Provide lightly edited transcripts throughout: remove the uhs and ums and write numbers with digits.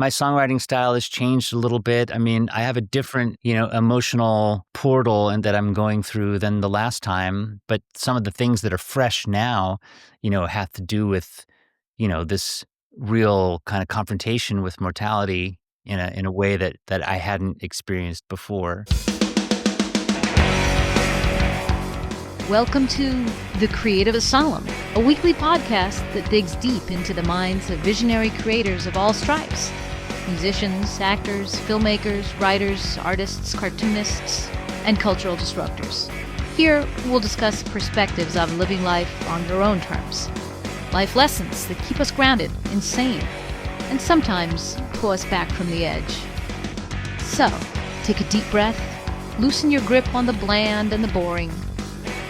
my songwriting style has changed a little bit. I mean, I have a different, emotional portal and that I'm going through than the last time. But some of the things that are fresh now, have to do with, this real kind of confrontation with mortality in a way that I hadn't experienced before. Welcome to The Creative Asylum, a weekly podcast that digs deep into the minds of visionary creators of all stripes. Musicians, actors, filmmakers, writers, artists, cartoonists, and cultural disruptors. Here, we'll discuss perspectives of living life on your own terms. Life lessons that keep us grounded and sane, and sometimes pull us back from the edge. So, take a deep breath, loosen your grip on the bland and the boring.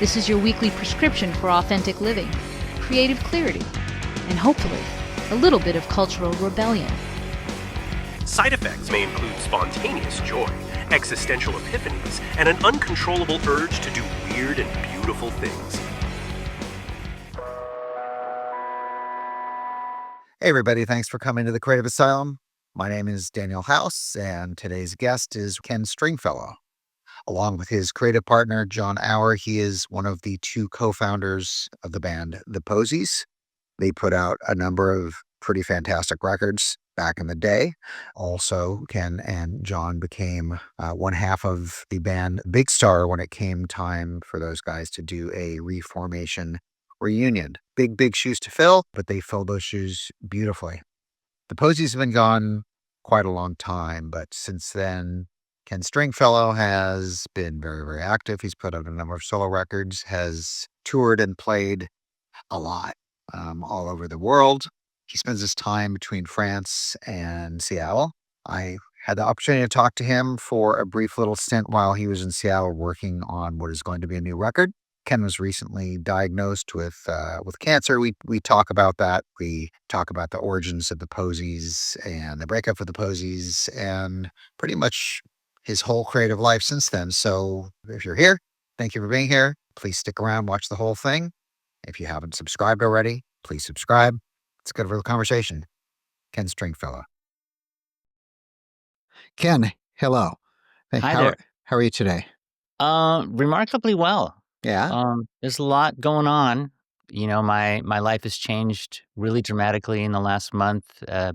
This is your weekly prescription for authentic living, creative clarity, and hopefully, a little bit of cultural rebellion. Side effects may include spontaneous joy, existential epiphanies, and an uncontrollable urge to do weird and beautiful things. Hey everybody, thanks for coming to the Creative Asylum. My name is Daniel House, and today's guest is Ken Stringfellow. Along with his creative partner, Jon Auer, he is one of the two co-founders of the band The Posies. They put out a number of pretty fantastic records back in the day. Also, Ken and Jon became one half of the band Big Star when it came time for those guys to do a reformation reunion. Big shoes to fill, but they filled those shoes beautifully. The Posies have been gone quite a long time, but since then, Ken Stringfellow has been very, very active. He's put out a number of solo records, has toured and played a lot all over the world. He spends his time between France and Seattle. I had the opportunity to talk to him for a brief little stint while he was in Seattle working on what is going to be a new record. Ken was recently diagnosed with cancer. We talk about that. We talk about the origins of the Posies and the breakup of the Posies and pretty much his whole creative life since then. So if you're here, thank you for being here. Please stick around, watch the whole thing. If you haven't subscribed already, please subscribe. Let's go over the conversation. Ken Stringfellow. Ken, hello. Hi there. How are you today? Remarkably well. Yeah. There's a lot going on. My life has changed really dramatically in the last month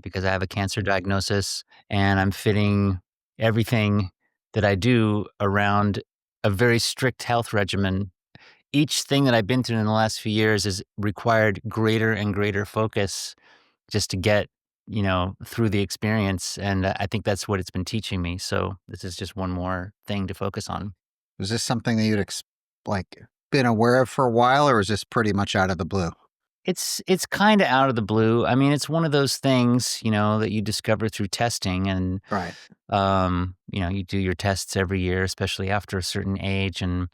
because I have a cancer diagnosis, and I'm fitting everything that I do around a very strict health regimen. Each thing that I've been through in the last few years has required greater and greater focus just to get, through the experience. And I think that's what it's been teaching me. So this is just one more thing to focus on. Was this something that you'd been aware of for a while, or is this pretty much out of the blue? It's kind of out of the blue. I mean, it's one of those things, that you discover through testing, and Right. you do your tests every year, especially after a certain age, and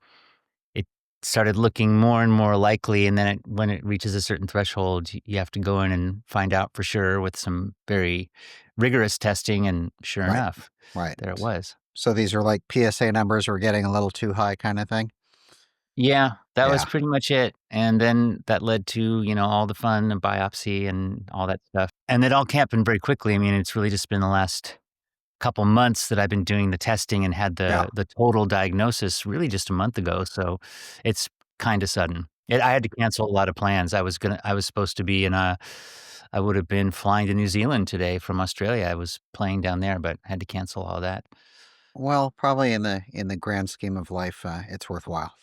it started looking more and more likely. And then when it reaches a certain threshold, you have to go in and find out for sure with some very rigorous testing. And sure enough, there it was. So these are like PSA numbers are getting a little too high kind of thing? Yeah, that was pretty much it. And then that led to, all the fun and biopsy and all that stuff. And it all happened very quickly. I mean, it's really just been the last couple months that I've been doing the testing and had the total diagnosis really just a month ago. So it's kind of sudden. I had to cancel a lot of plans. I was supposed to be I would have been flying to New Zealand today from Australia. I was playing down there, but I had to cancel all that. Well, probably in the grand scheme of life, it's worthwhile.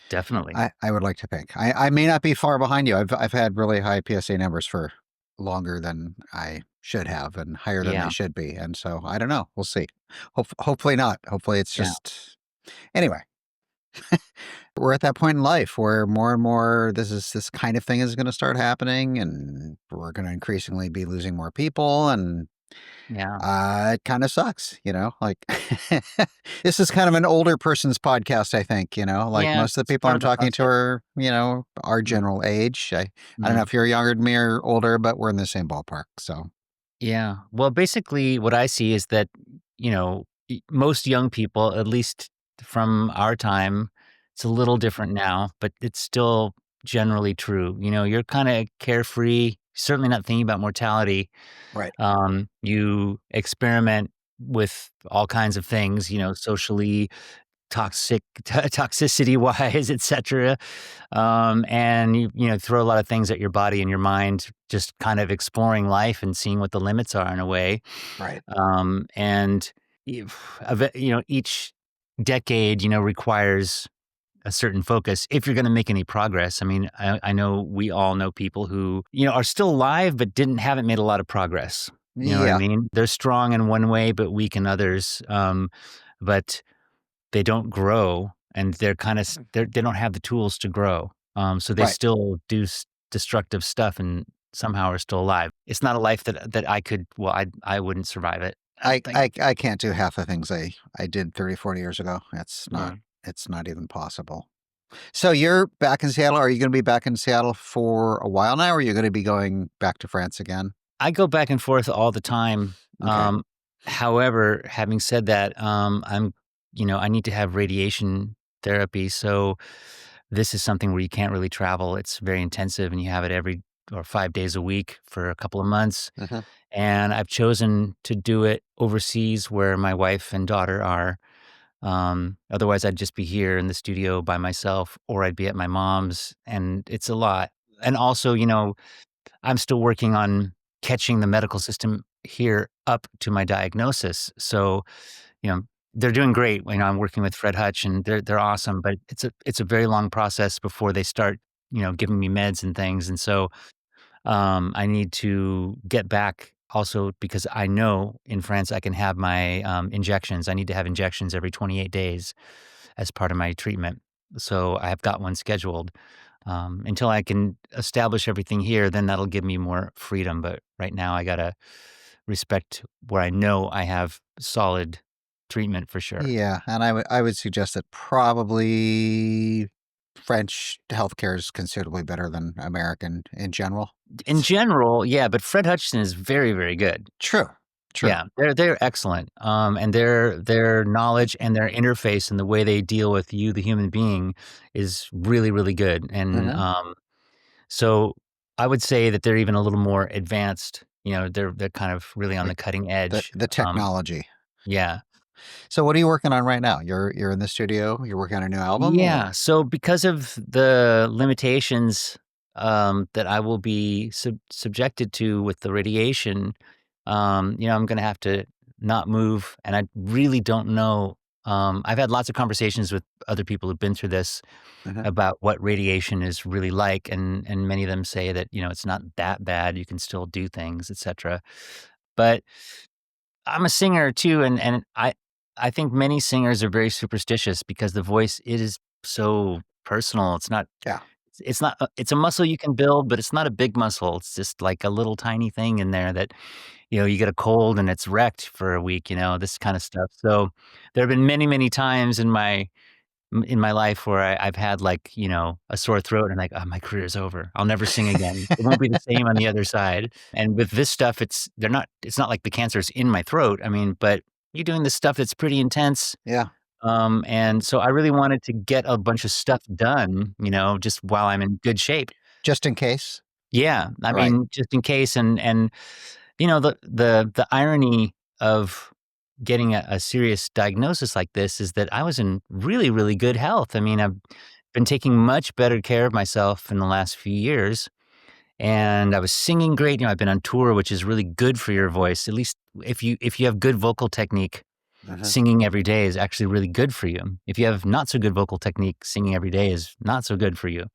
Definitely. I would like to think. I may not be far behind you. I've had really high PSA numbers for longer than I should have and higher than they should be. And so I don't know. We'll see. Hopefully not. Hopefully it's just anyway. We're at that point in life where more and more this kind of thing is going to start happening, and we're going to increasingly be losing more people, and it kind of sucks, this is kind of an older person's podcast, I think, most of the people I'm talking to are, our general age. I don't know if you're younger than me or older, but we're in the same ballpark. So, yeah. Well, basically what I see is that, most young people, at least from our time, it's a little different now, but it's still generally true. You're kind of carefree certainly not thinking about mortality. Right. You experiment with all kinds of things, socially, toxicity wise, etc. And you throw a lot of things at your body and your mind, just kind of exploring life and seeing what the limits are in a way. Right. And each decade, requires a certain focus if you're going to make any progress. I mean, I know we all know people who, are still alive but haven't made a lot of progress. You know what I Yeah. mean? They're strong in one way but weak in others. But they don't grow, and they're kind of they don't have the tools to grow. So they Right. still do destructive stuff and somehow are still alive. It's not a life that I could. Well, I wouldn't survive it. I I don't think. I I can't do half the things I did 30, 40 years ago. Yeah. It's not even possible. So you're back in Seattle. Are you gonna be back in Seattle for a while now, or are you gonna be going back to France again? I go back and forth all the time. Okay. However, having said that, I need to have radiation therapy. So this is something where you can't really travel. It's very intensive and you have it every or 5 days a week for a couple of months. Mhm. And I've chosen to do it overseas where my wife and daughter are. Otherwise, I'd just be here in the studio by myself or I'd be at my mom's, and it's a lot. And also, I'm still working on catching the medical system here up to my diagnosis. So, you know, they're doing great. I'm working with Fred Hutch and they're awesome, but it's a very long process before they start, giving me meds and things. And so I need to get back also because I know in France I can have my injections. I need to have injections every 28 days as part of my treatment. So I have got one scheduled. Until I can establish everything here, then that'll give me more freedom. But right now, I gotta respect where I know I have solid treatment for sure. Yeah, and I would suggest that probably French healthcare is considerably better than American in general. In general, yeah, but Fred Hutchinson is very, very good. True. True. Yeah, they're excellent. And their knowledge and their interface and the way they deal with you, the human being, is really, really good. And Mhm. so I would say that they're even a little more advanced. They're kind of really on Like the cutting the edge. the technology. Yeah. So what are you working on right now? You're in the studio, you're working on a new album or Yeah. So because of the limitations that I will be subjected to with the radiation, I'm going to have to not move. And I really don't know. I've had lots of conversations with other people who've been through this Mhm. about what radiation is really like, and many of them say that it's not that bad. You can still do things, etc. But I'm a singer too, and I think many singers are very superstitious because the voice, it is so personal. Yeah. It's a muscle you can build, but it's not a big muscle. It's just like a little tiny thing in there that, you get a cold and it's wrecked for a week, this kind of stuff. So there have been many, many times in my life where I've had like, a sore throat and like, "Oh, my career's over. I'll never sing again. It won't be the same on the other side." And with this stuff, it's not like the cancer's in my throat. I mean, but you're doing this stuff that's pretty intense. Yeah. And so I really wanted to get a bunch of stuff done, just while I'm in good shape. Just in case. Yeah. I Right. mean, just in case. And the irony of getting a serious diagnosis like this is that I was in really, really good health. I mean, I've been taking much better care of myself in the last few years, and I was singing great. I've been on tour, which is really good for your voice. At least if you have good vocal technique, Mhm. singing every day is actually really good for you. If you have not so good vocal technique, singing every day is not so good for you.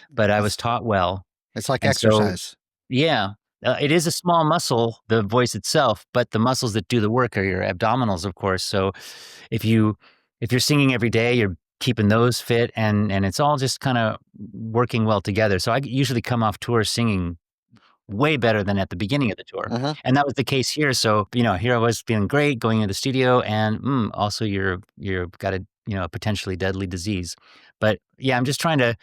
But I was It's taught well, it's like and so exercise. yeah, it is a small muscle, the voice itself, but the muscles that do the work are your abdominals, of course. So if you if you're singing every day, you're keeping those fit, and it's all just kind of working well together. So I usually come off tour singing way better than at the beginning of the tour, Mhm. and that was the case here. So here I was feeling great going into the studio, and also you've got a potentially deadly disease. But yeah, I'm just trying to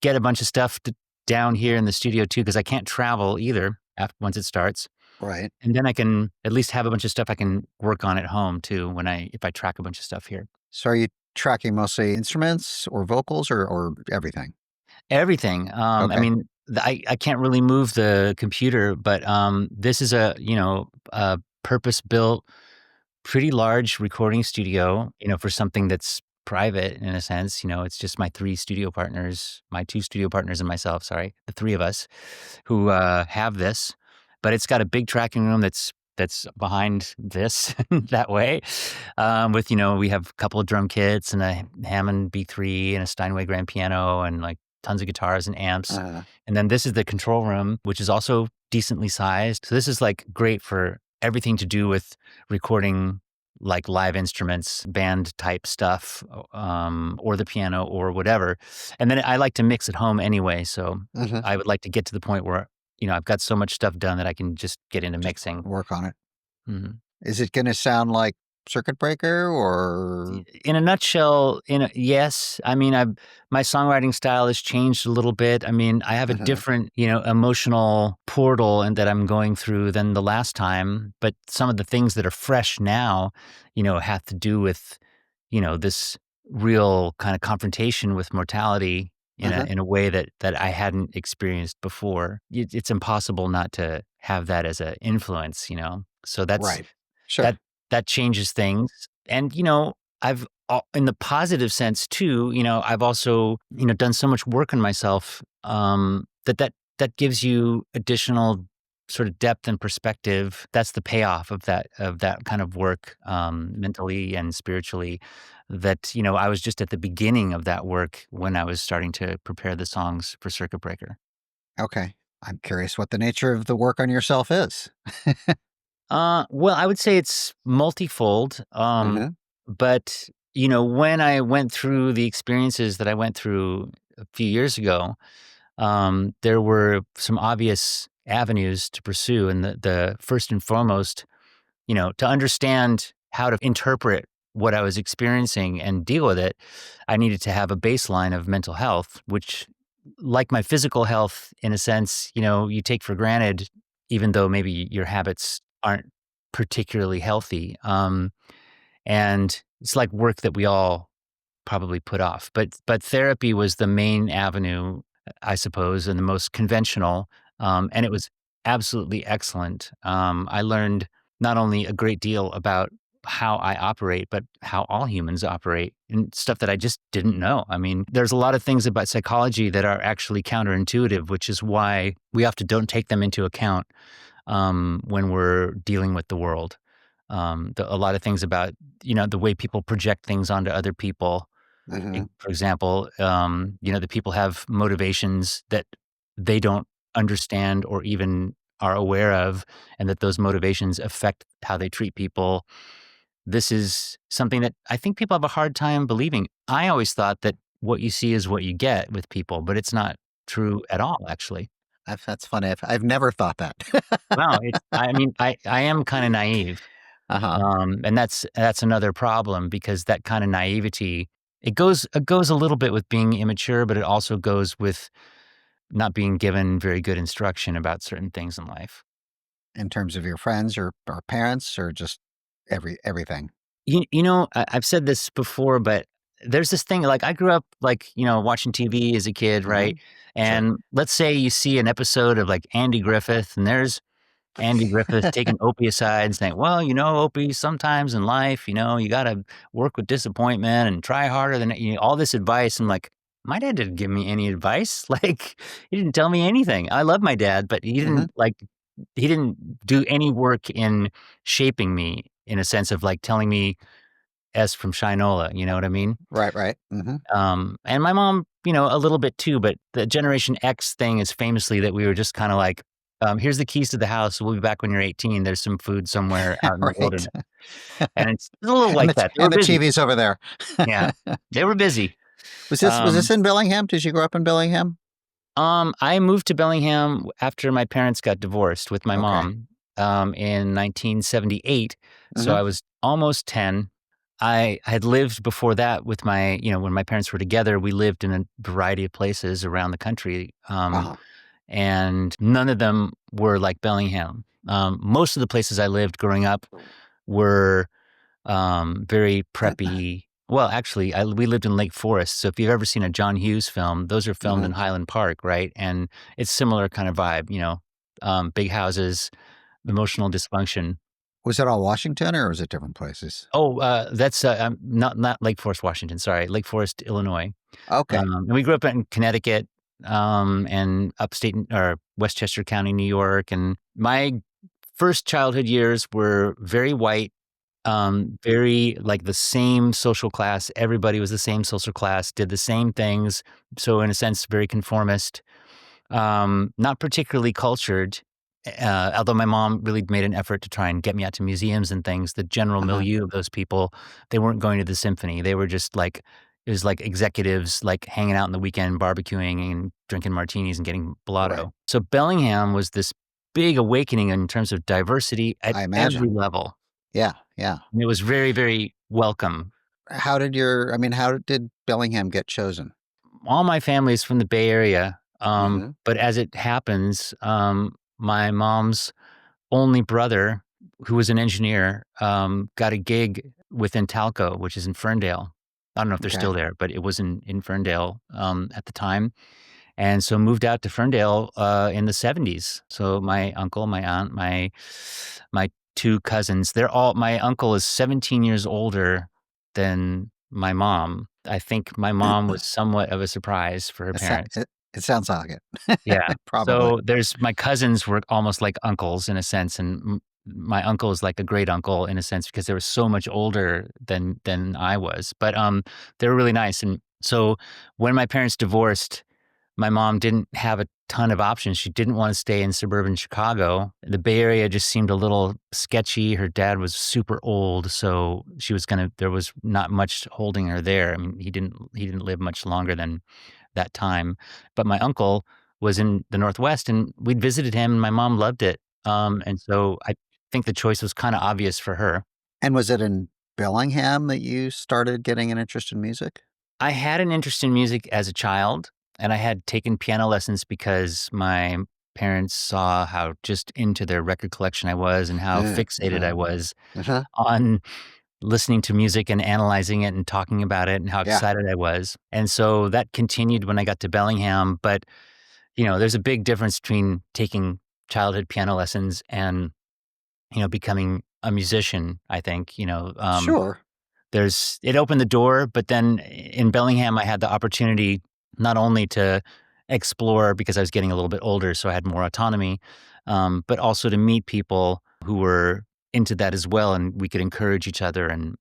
get a bunch of stuff down here in the studio too, because I can't travel either once it starts. Right. And then I can at least have a bunch of stuff I can work on at home too if I track a bunch of stuff here. So are you tracking mostly instruments or vocals or everything? Everything. I Okay. mean, I can't really move the computer, but this is a purpose-built, pretty large recording studio, for something that's private in a sense. It's just my 3 studio partners, my 2 studio partners and myself, sorry, the 3 of us who, have this, but it's got a big tracking room that's behind this that way, we have a couple of drum kits and a Hammond B3 and a Steinway grand piano and, like, tons of guitars and amps, Uh, and then this is the control room, which is also decently sized, so this is, like, great for everything to do with recording, like, live instruments, band type stuff, or the piano or whatever, and then I like to mix at home anyway, so mhm. I would like to get to the point where, I've got so much stuff done that I can just get into Just mixing. work on it. Mhm. Is it gonna sound like circuit breaker or In a nutshell, yes. I mean, my songwriting style has changed a little bit. I mean, I have a Mhm, different, emotional portal and that I'm going through than the last time, but some of the things that are fresh now, have to do with, this real kind of confrontation with mortality in a mhm. in a way that I hadn't experienced before. It's impossible not to have that as a influence. So Right. that Sure. that changes things. And, I've in the positive sense too, I've also, done so much work on myself, that gives you additional sort of depth and perspective. That's the payoff of that kind of work, mentally and spiritually. That, I was just at the beginning of that work when I was starting to prepare the songs for Circuit Breaker. Okay. I'm curious what the nature of the work on yourself is. Well, I would say it's multifold. Mhm. But when I went through the experiences that I went through a few years ago, there were some obvious avenues to pursue, and the first and foremost, to understand how to interpret what I was experiencing and deal with it, I needed to have a baseline of mental health, which, like my physical health, in a sense, you take for granted, even though maybe your habits aren't particularly healthy. And it's like work that we all probably put off. But therapy was the main avenue, I suppose, and the most conventional, and it was absolutely excellent. I learned not only a great deal about how I operate, but how all humans operate and stuff that I just didn't know. I mean, there's a lot of things about psychology that are actually counterintuitive, which is why we often don't take them into account when we're dealing with the world. A lot of things about the way people project things onto other people. Mhm. For example, the people have motivations that they don't understand or even are aware of, and that those motivations affect how they treat people. This is something that I think people have a hard time believing. I always thought that what you see is what you get with people, but it's not true at all, actually. That's funny. I've never thought that. Wow, I mean, I am kind of naive. Uh-huh. And that's another problem because that kind of naivety, it goes a little bit with being immature, but it also goes with not being given very good instruction about certain things in life. In terms of your friends or parents or just everything. I've said this before, but there's this thing, like, I grew up, like, watching TV as a kid, right? Mhm. Sure. And let's say you see an episode of, like, Andy Griffith, and there's Andy Griffith taking opioids, saying, "Well, Opie, sometimes in life, you gotta work with disappointment and try harder than," all this advice. I'm like, "My dad didn't give me any advice. Like, he didn't tell me anything." I love my dad, but Mhm. he didn't do any work in shaping me in a sense of, like, telling me S from Shinola, you know what I mean? Right, right. Mhm. And my mom, a little bit too, but the Generation X thing is famously that we were just kinda like, "Here's the keys to the house. We'll be back when you're 18. There's some food somewhere out in the Right. wilderness." And it's a little like that. They were And the busy. TV's over there. Yeah. They were busy. Was this Um, in Bellingham? Did you grow up in Bellingham? I moved to Bellingham after my parents got divorced with my Okay. mom, in 1978, so Mhm. I was almost 10. I had lived before that with when my parents were together, we lived in a variety of places around the country, Uh-huh. and none of them were like Bellingham. Most of the places I lived growing up were very preppy, Well, actually, we lived in Lake Forest, so if you've ever seen a John Hughes film, those are filmed Uh-huh. in Highland Park, right? And it's similar kind of vibe, big houses, emotional dysfunction. Was it all Washington or was it different places? Oh, that's, not Lake Forest, Washington, sorry, Lake Forest, Illinois. Okay. And we grew up in Connecticut, and upstate or Westchester County, New York, and my first childhood years were very white, very like the same social class. Everybody was the same social class, did the same things. So in a sense, very conformist, not particularly cultured. Although my mom really made an effort to try and get me out to museums and things, the general Uh-huh. milieu of those people, they weren't going to the symphony. They were just like, it was like executives like hanging out in the weekend, barbecuing and drinking martinis and getting Right. blotto. So Bellingham was this big awakening in terms of diversity at I every imagine. level. Yeah, yeah. And it was very, very welcome. How did Bellingham get chosen? All my family is from the Bay Area, Mhm. but as it happens, my mom's only brother, who was an engineer, got a gig with Intalco, which is in Ferndale. I don't know if they're Okay. still there, but it was in Ferndale, at the time, and so moved out to Ferndale, in the '70s. So my uncle, my aunt, my 2 cousins, they're all my uncle is 17 years older than my mom. I think my mom was somewhat of a surprise for her It sou parents. it sounds like it. Yeah. Probably. So there's my cousins were almost like uncles in a sense, and my uncle is like a great uncle in a sense because they were so much older than I was. But they were really nice. And so when my parents divorced, my mom didn't have a ton of options. She didn't want to stay in suburban Chicago. The Bay Area just seemed a little sketchy. Her dad was super old, so there was not much holding her there. I mean, he didn't live much longer than that time. But my uncle was in the Northwest and we'd visited him and my mom loved it. And so I think the choice was kind of obvious for her. And was it in Bellingham that you started getting an interest in music? I had an interest in music as a child and I had taken piano lessons because my parents saw how just into their record collection I was and how fixated Uh-huh. I was Uh-huh. on listening to music and analyzing it and talking about it and how Yeah, excited I was. And so that continued when I got to Bellingham. But there's a big difference between taking childhood piano lessons and, becoming a musician, I think, sure. it opened the door, but then in Bellingham, I had the opportunity not only to explore because I was getting a little bit older, so I had more autonomy, but also to meet people who were into that as well, and we could encourage each other. And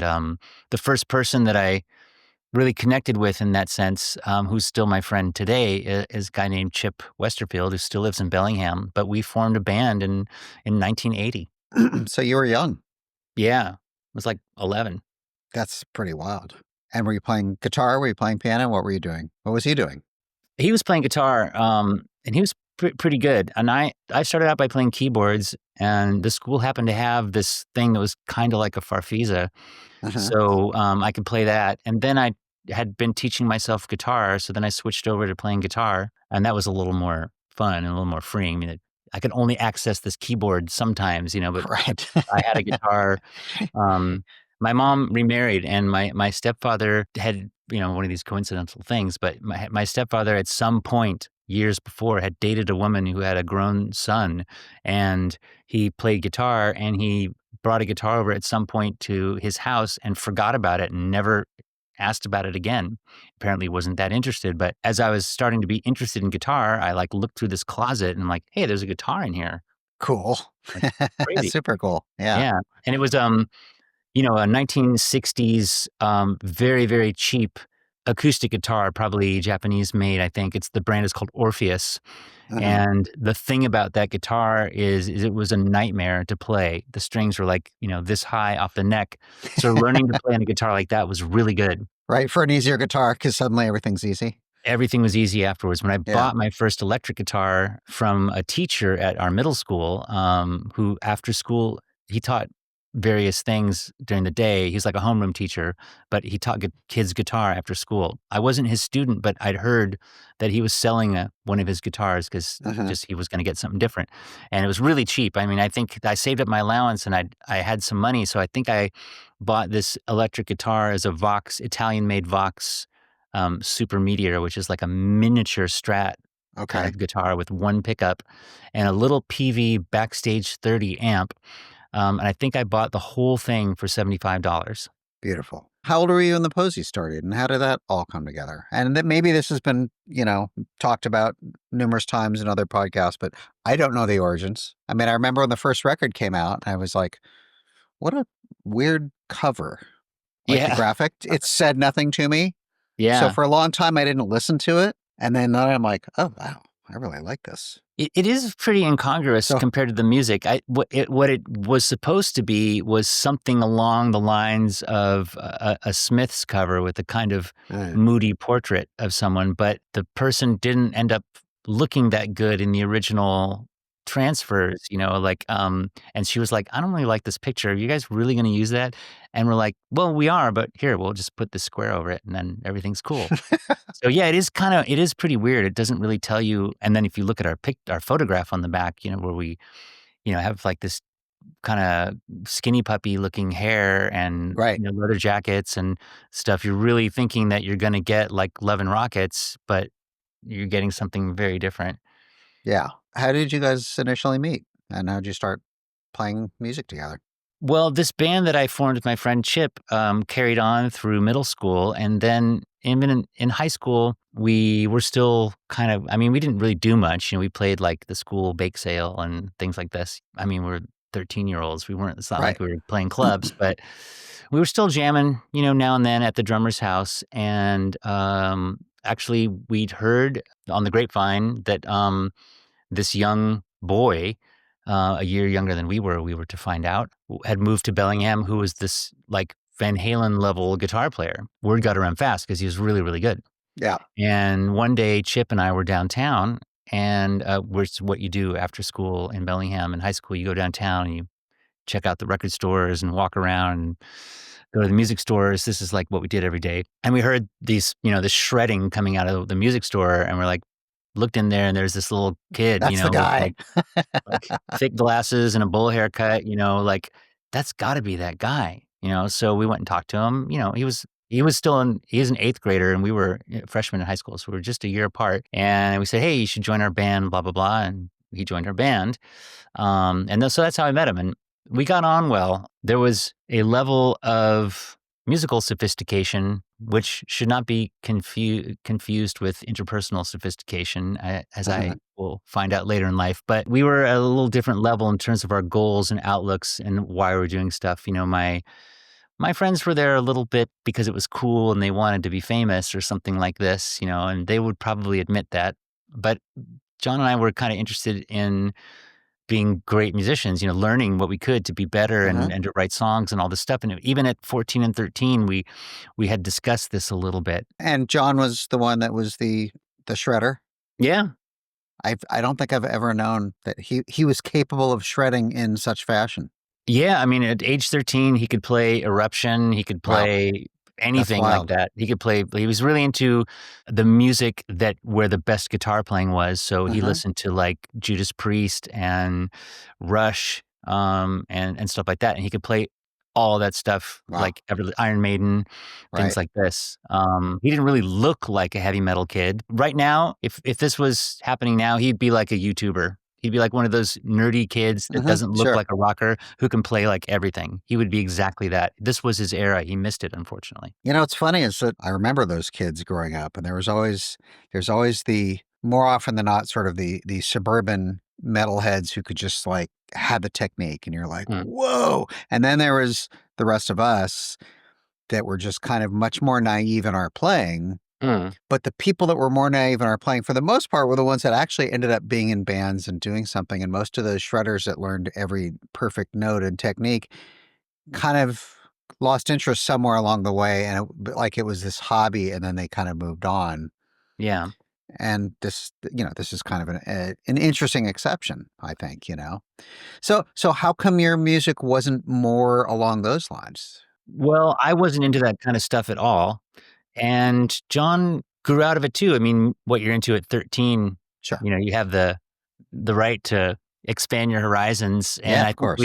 the first person that I really connected with in that sense, who's still my friend today, is a guy named Chip Westerfield, who still lives in Bellingham. But we formed a band in 1980. So you were young. Yeah, I was like 11. That's pretty wild. And were you playing guitar? Were you playing piano? What were you doing? What was he doing? He was playing guitar, and he was pretty good. And I started out by playing keyboards, and the school happened to have this thing that was kind of like a farfisa, Uh-huh. so I could play that. And then I had been teaching myself guitar, so then I switched over to playing guitar, and that was a little more fun and a little more freeing. I mean, I could only access this keyboard sometimes, but Right. I had a guitar. Um, my mom remarried, and my stepfather had, one of these coincidental things, but my stepfather at some point years before had dated a woman who had a grown son, and he played guitar, and he brought a guitar over at some point to his house and forgot about it and never asked about it again. Apparently wasn't that interested, but as I was starting to be interested in guitar, I like looked through this closet and I'm like, "Hey, there's a guitar in here." Cool. Like, crazy. Super cool. Yeah. Yeah, and it was, a 1960s, very, very cheap acoustic guitar, probably Japanese made, I think. The brand is called Orpheus, Uh-huh. and the thing about that guitar is it was a nightmare to play. The strings were like, this high off the neck, so learning to play on a guitar like that was really good. Right, for an easier guitar, because suddenly everything's easy. Everything was easy afterwards. When I Yeah. bought my first electric guitar from a teacher at our middle school, who after school, he taught various things during the day. He's like a homeroom teacher, but he taught kids guitar after school. I wasn't his student, but I'd heard that he was selling one of his guitars because Uh-huh. just he was going to get something different, and it was really cheap. I mean, I think I saved up my allowance and I had some money, so I think I bought this electric guitar as a Vox, Italian-made Vox Super Meteor, which is like a miniature Strat kind Okay. of guitar with one pickup and a little PV Backstage 30 amp. And I think I bought the whole thing for $75. Beautiful. How old were you when the Posies started, and how did that all come together? And that maybe this has been, talked about numerous times in other podcasts, but I don't know the origins. I mean, I remember when the first record came out, I was like, what a weird cover. Like the Yeah. graphic, it said nothing to me. So Yeah. for a long time, I didn't listen to it. And then I'm like, oh, wow, I really like this. It is pretty incongruous So, compared to the music. What it was supposed to be was something along the lines of a Smiths cover with a kind of uh, moody portrait of someone, but the person didn't end up looking that good in the original transfers, and she was like, "I don't really like this picture. Are you guys really gonna use that?" And we're like, "Well, we are, but here, we'll just put this square over it, and then everything's cool." So, yeah, it is pretty weird. It doesn't really tell you, and then if you look at our photograph on the back, where we, have, like, this kinda skinny puppy looking hair and, right. leather jackets and stuff, you're really thinking that you're gonna get, like, Love and Rockets, but you're getting something very different. Yeah. How did you guys initially meet? And how did you start playing music together? Well, this band that I formed with my friend Chip carried on through middle school, and then even in high school, we were still kind of. I mean, we didn't really do much. We played like the school bake sale and things like this. I mean, we're 13-year-olds. We weren't. It's not Right. like we were playing clubs, but we were still jamming. Now and then at the drummer's house, and actually, we'd heard on the grapevine that this young boy, a year younger than we were to find out, had moved to Bellingham, who was this like Van Halen level guitar player. Word got around fast because he was really, really good. Yeah. And one day, Chip and I were downtown, and which is what you do after school in Bellingham. In high school, you go downtown and you check out the record stores and walk around and go to the music stores. This is like what we did every day. And we heard this shredding coming out of the music store, and we're like, looked in there, and there's this little kid, That's the with guy. like thick glasses and a bowl haircut, like that's got to be that guy. So we went and talked to him. He was an eighth grader, and we were freshmen in high school, so we were just a year apart. And we said, hey, you should join our band, blah blah blah, and he joined our band. So that's how I met him, and we got on well. There was a level of musical sophistication which should not be confused with interpersonal sophistication, as I will find out later in life. But we were at a little different level in terms of our goals and outlooks and why we're doing stuff. My friends were there a little bit because it was cool and they wanted to be famous or something like this, and they would probably admit that. But John and I were kind of interested in being great musicians, learning what we could to be better Uh-huh. and to write songs and all this stuff. And even at 14 and 13, we had discussed this a little bit. And John was the one that was the shredder. Yeah. I don't think I've ever known that he was capable of shredding in such fashion. Yeah, I mean, at age 13, he could play Eruption, he could Wow. play That's anything like wild. that. He was really into the music where the best guitar playing was, so he Uh-huh. listened to, like, Judas Priest and Rush, and stuff like that, and he could play all that stuff, Wow. like Iron Maiden, things Right. like this. He didn't really look like a heavy metal kid. Right now, if this was happening now, he'd be like a YouTuber. He'd be like one of those nerdy kids that doesn't look Sure. like a rocker who can play like everything. He would be exactly that. This was his era. He missed it, unfortunately. What's funny is that I remember those kids growing up, and there's always the more often than not sort of the suburban metalheads who could just like have the technique, and you're like, Mm, whoa. And then there was the rest of us that were just kind of much more naive in our playing. mm, But the people that were more naive in our playing, for the most part, were the ones that actually ended up being in bands and doing something. And most of the shredders that learned every perfect note and technique kind of lost interest somewhere along the way, and it was this hobby, and then they kind of moved on. yeah. And this is kind of an interesting exception, I think. So how come your music wasn't more along those lines? Well, I wasn't into that kind of stuff at all. And John grew out of it too. I mean, what you're into at 13, Sure. you have the right to expand your horizons. And Yeah, I of think course.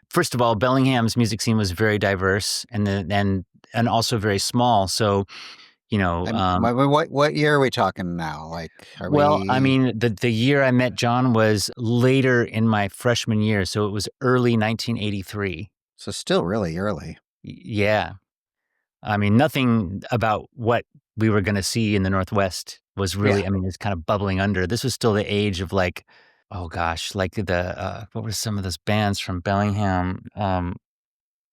first of all, Bellingham's music scene was very diverse and also very small. So, you know, And what year are we talking now? Like, are well, I we mean, the year I met John was later in my freshman year, so it was early 1983. so still really early? Yeah. I mean, nothing about what we were gonna see in the Northwest was Yeah. really, I mean, it's kind of bubbling under. This was still the age of, like, oh gosh, like what were some of those bands from Bellingham?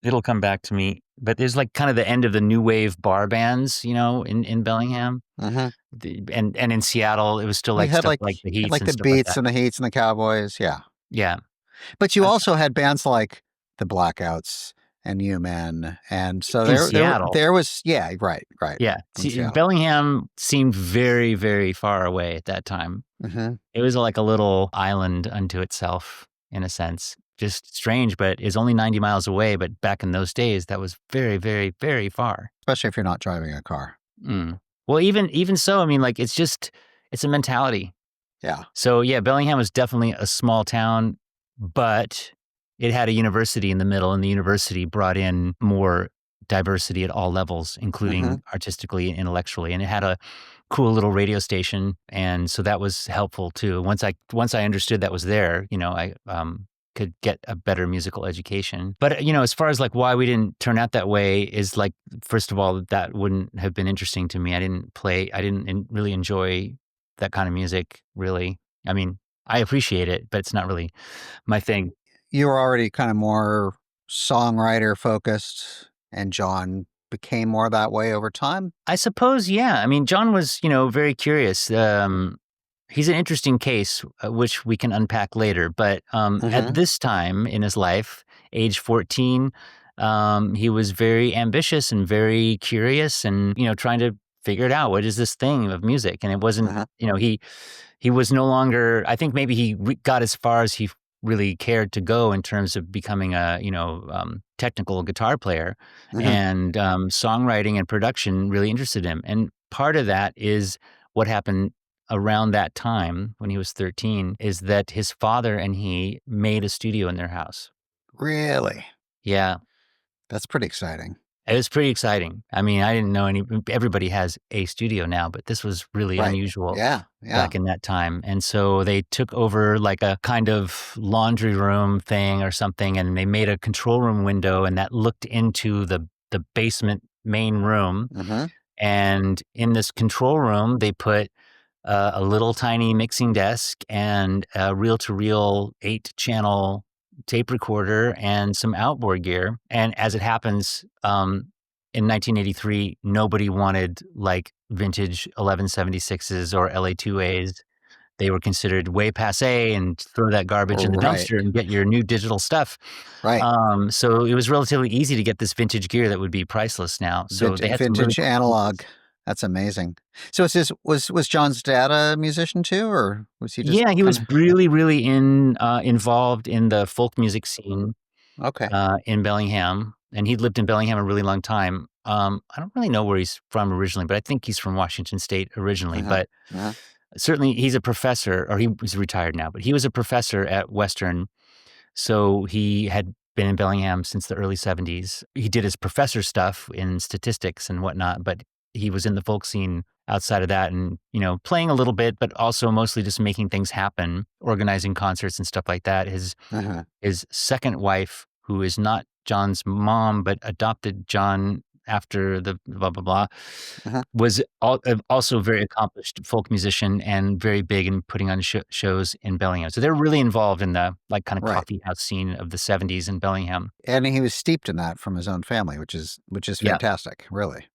It'll come back to me, but there's, like, kind of the end of the new wave bar bands, in Bellingham. Mm-hmm. And in Seattle, it was still, We like, had stuff like like the you had Heats like and the stuff like Beats that. and the Heats and the Cowboys, yeah. Yeah. But you I also had bands like the Blackouts and U-Men, and so In Seattle. there was yeah, right, Yeah. in See, Seattle. Bellingham seemed very, very far away at that time. Mm-hmm. It was like a little island unto itself, in a sense. Just strange, but it's only 90 miles away, but back in those days, that was very, very, very far. Especially if you're not driving a car. Mm. Well, even so, I mean, like, it's a mentality. Yeah. So, yeah, Bellingham was definitely a small town, but it had a university in the middle, and the university brought in more diversity at all levels, Mm-hmm. including artistically and intellectually. And it had a cool little radio station, and so that was helpful too. Once I understood that was there, I could get a better musical education. But as far as like why we didn't turn out that way is like, first of all, that wouldn't have been interesting to me. I didn't really enjoy that kind of music, really. I mean, I appreciate it, but it's not really my thing. You were already kind of more songwriter focused, and John became more that way over time. I suppose, yeah. I mean, John was, very curious. He's an interesting case, which we can unpack later. But at Mm-hmm. this time in his life, age 14, he was very ambitious and very curious, and trying to figure it out. What is this thing of music? And it wasn't, Uh-huh. he was no longer. I think maybe he got as far as he really cared to go in terms of becoming a technical guitar player, Mm-hmm. and songwriting and production really interested him. And part of that is what happened around that time when he was 13 is that his father and he made a studio in their house. Really? Yeah, That's pretty exciting. it was pretty exciting. I mean, I didn't know everybody has a studio now, but this was really Right. unusual Yeah. Yeah. back in that time. And so they took over like a kind of laundry room thing or something, and they made a control room window, and that looked into the basement main room. Mm-hmm. And in this control room, they put a little tiny mixing desk and a reel-to-reel 8-channel tape recorder and some outboard gear. And as it happens, in 1983, nobody wanted like vintage 1176s or LA2As. They were considered way passé, and throw that garbage in the Right. dumpster and get your new digital stuff. Right. So it was relatively easy to get this vintage gear that would be priceless now. So they had some really Vintage cool analog. pieces. That's amazing. So was John's dad a musician too, or was he just Yeah, he kind was of really, really involved in the folk music scene okay? in Bellingham, and he'd lived in Bellingham a really long time. I don't really know where he's from originally, but I think he's from Washington State originally. Uh-huh. But Uh-huh. certainly, he's a professor, or he's retired now, but he was a professor at Western. So he had been in Bellingham since the early 70s. He did his professor stuff in statistics and whatnot, but he was in the folk scene outside of that, and, playing a little bit, but also mostly just making things happen, organizing concerts and stuff like that. Uh-huh. His second wife, who is not John's mom, but adopted John after the blah, blah, blah, Uh-huh. was also a very accomplished folk musician and very big in putting on shows in Bellingham. So they're really involved in the like kind of Right. coffee house scene of the 70s in Bellingham. And he was steeped in that from his own family, which is Yeah. fantastic, really.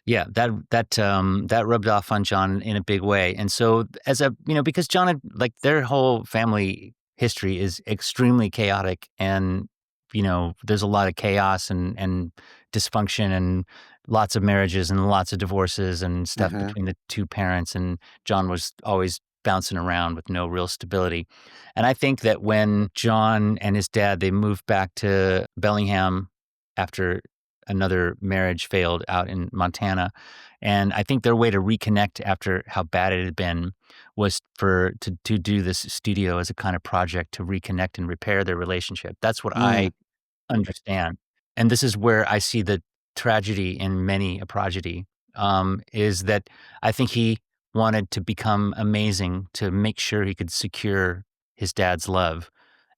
Yeah, that rubbed off on John in a big way. And so because John had like their whole family history is extremely chaotic, and there's a lot of chaos and dysfunction and lots of marriages and lots of divorces and stuff Uh-huh. between the two parents, and John was always bouncing around with no real stability. And I think that when John and his dad they moved back to Bellingham after another marriage failed out in Montana. And I think their way to reconnect after how bad it had been was to do this studio as a kind of project to reconnect and repair their relationship. That's what Mm. understand. And this is where I see the tragedy in many a prodigy, is that I think he wanted to become amazing to make sure he could secure his dad's love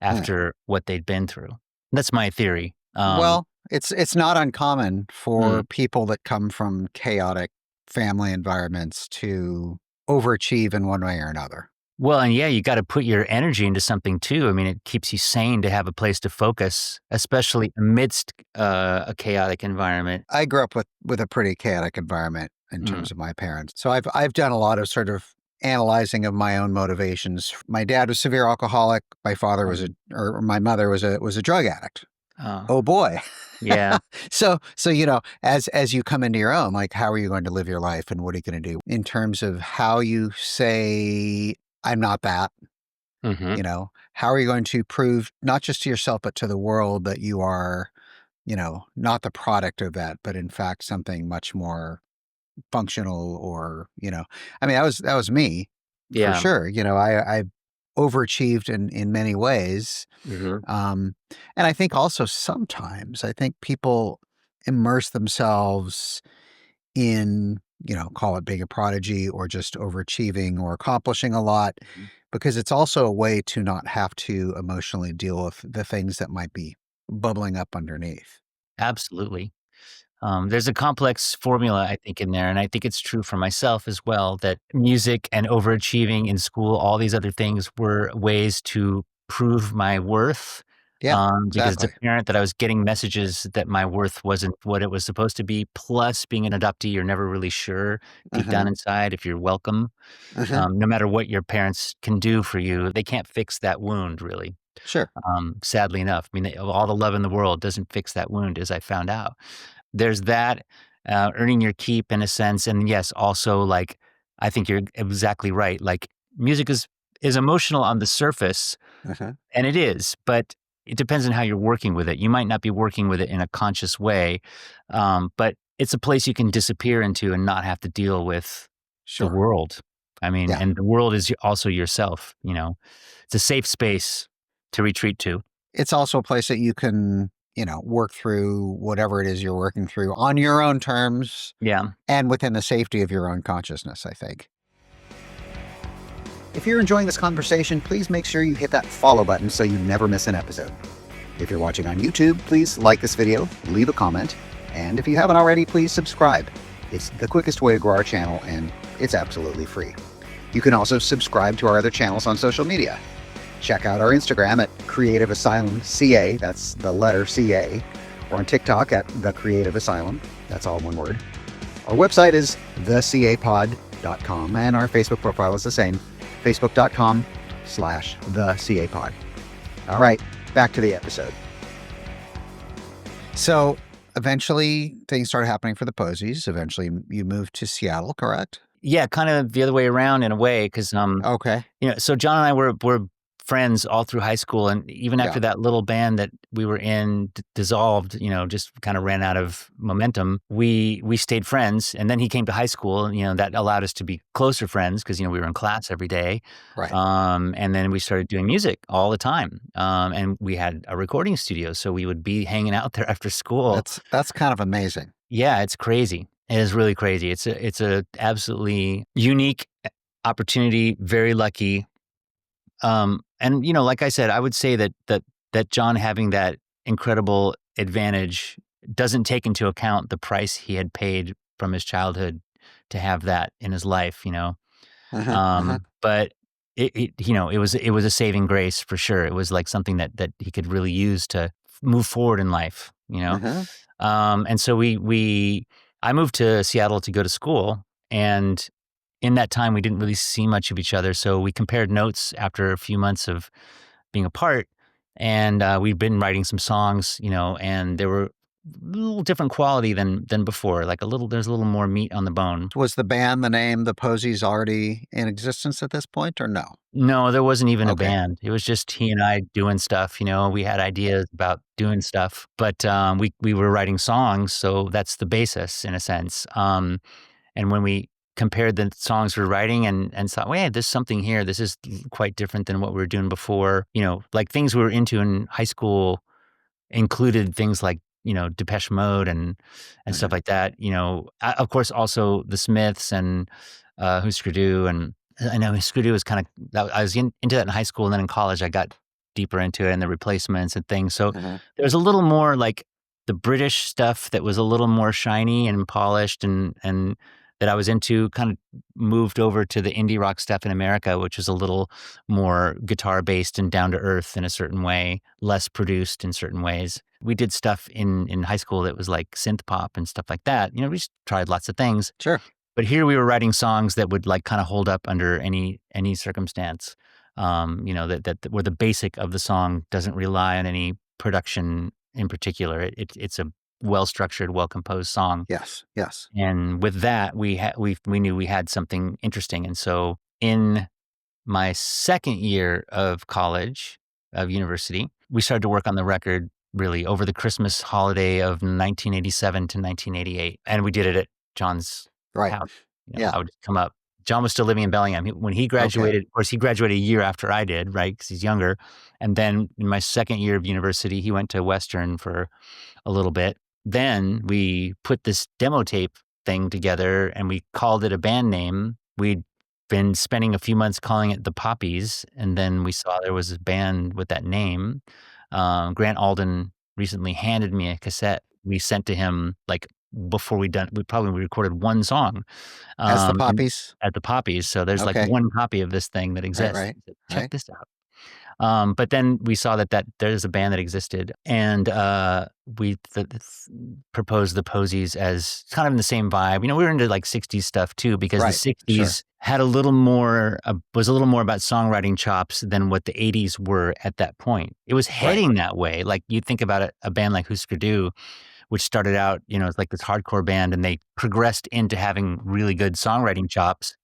Mm. after what they'd been through. That's my theory. Well, it's not uncommon for Mm. people that come from chaotic family environments to overachieve in one way or another. Well, and yeah, you gotta put your energy into something too. I mean, it keeps you sane to have a place to focus, especially amidst, a chaotic environment. I grew up with a pretty chaotic environment in Mm, terms of my parents. So I've done a lot of sort of analyzing of my own motivations. My dad was severe alcoholic. My father was mhm. or my mother was a drug addict. Oh, Oh boy. yeah. So as you come into your own, like how are you going to live your life and what are you going to do in terms of how you say I'm not that, Mhm. how are you going to prove not just to yourself but to the world that you are, not the product of that, but in fact something much more functional or, I mean that was me for Yeah. sure. I overachieved in many ways. Mhm. um, and I think also sometimes I think people immerse themselves in, call it being a prodigy or just overachieving or accomplishing a lot, Mhm. because it's also a way to not have to emotionally deal with the things that might be bubbling up underneath. Absolutely. There's a complex formula, I think, in there, and I think it's true for myself as well, that music and overachieving in school, all these other things were ways to prove my worth, Yeah, because as a exactly. parent that I was getting messages that my worth wasn't what it was supposed to be, plus being an adoptee, you're never really sure deep down Uh-huh. inside if you're welcome. Uh-huh. No matter what your parents can do for you, they can't fix that wound really, Sure. sadly enough. I mean, all the love in the world doesn't fix that wound, as I found out. There's that, earning your keep in a sense, and yes, also, like, I think you're exactly right, like, music is emotional on the surface, Uh-huh. and it is, but it depends on how you're working with it. You might not be working with it in a conscious way, but it's a place you can disappear into and not have to deal with the Sure. world. I mean, Yeah. and the world is also yourself, you know? It's a safe space to retreat to. It's also a place that you can, work through whatever it is you're working through on your own terms Yeah. and within the safety of your own consciousness, I think. If you're enjoying this conversation, please make sure you hit that follow button so you never miss an episode. If you're watching on YouTube, please like this video, leave a comment, and if you haven't already, please subscribe. It's the quickest way to grow our channel, and it's absolutely free. You can also subscribe to our other channels on social media. Check out our Instagram at Creative Asylum CA, that's the letter CA, or on TikTok at The Creative Asylum, that's all one word. Our website is thecapod.com, and our Facebook profile is the same, facebook.com/thecapod. All right, back to the episode. So eventually things started happening for the Posies. Eventually you moved to Seattle, correct? Yeah, kind of the other way around in a way, because Okay. so John and I were friends all through high school, and even Yeah. after that little band that we were in dissolved, just kind of ran out of momentum. We stayed friends, and then he came to high school, and that allowed us to be closer friends because we were in class every day. Right. And then we started doing music all the time, and we had a recording studio, so we would be hanging out there after school. That's kind of amazing. Yeah, it's crazy. It is really crazy. It's a absolutely unique opportunity. Very lucky. And like I said, I would say that John having that incredible advantage doesn't take into account the price he had paid from his childhood to have that in his life. Uh-huh. Uh-huh. But it was a saving grace for sure. It was like something that he could really use to move forward in life. Uh-huh. And so I moved to Seattle to go to school, and in that time, we didn't really see much of each other, so we compared notes after a few months of being apart, and, we'd been writing some songs, and they were a little different quality than before, like there's a little more meat on the bone. Was the band, the name, the Posies already in existence at this point or no? No, there wasn't even a Okay. band. It was just he and I doing stuff, we had ideas about doing stuff, but, we were writing songs, so that's the basis in a sense. And when we compared the songs we're writing and thought, "Wait, there's something here. This is quite different than what we were doing before." Like things we were into in high school included things like, Depeche Mode and stuff Okay. like that. Of course, also the Smiths and Husker Du, and I know Husker Du was kind of I was into that in high school, and then in college I got deeper into it and the replacements and things. So Uh-huh. there's a little more like the British stuff that was a little more shiny and polished, and that I was into kind of moved over to the indie rock stuff in America, which is a little more guitar based and down to earth in a certain way, less produced in certain ways. We did stuff in high school that was like synth pop and stuff like that. We just tried lots of things. Sure. But here we were writing songs that would like kind of hold up under any circumstance. That where the basic of the song doesn't rely on any production in particular. It's a well structured, well composed song. Yes. Yes. And with that, we knew we had something interesting. And so in my second year of college, of university, we started to work on the record really over the Christmas holiday of 1987 to 1988. And we did it at John's Right. house. Yeah. I would come up. John was still living in Bellingham. When he Okay. graduated, of course, he graduated a year after I did, right? Because he's younger. And then in my second year of university, he went to Western for a little bit. Then we put this demo tape thing together and we called it a band name. We'd been spending a few months calling it The Poppies, and then we saw there was a band with that name. Grant Alden recently handed me a cassette we sent to him like before we recorded one song As the and Poppies. at the Poppies. So there's like Okay. one copy of this thing that Right. exists. Right. Check Right. this out. But then we saw that there's a band that existed, and we proposed the Posies as kind of in the same vibe. We were into like '60s stuff too, because the Right. Sure. '60s had a little more was a little more about songwriting chops than what the '80s were at that point. It was Right. heading that way. Like you think about a band like Husker Du, which started out, it's like this hardcore band, and they progressed into having really good songwriting chops,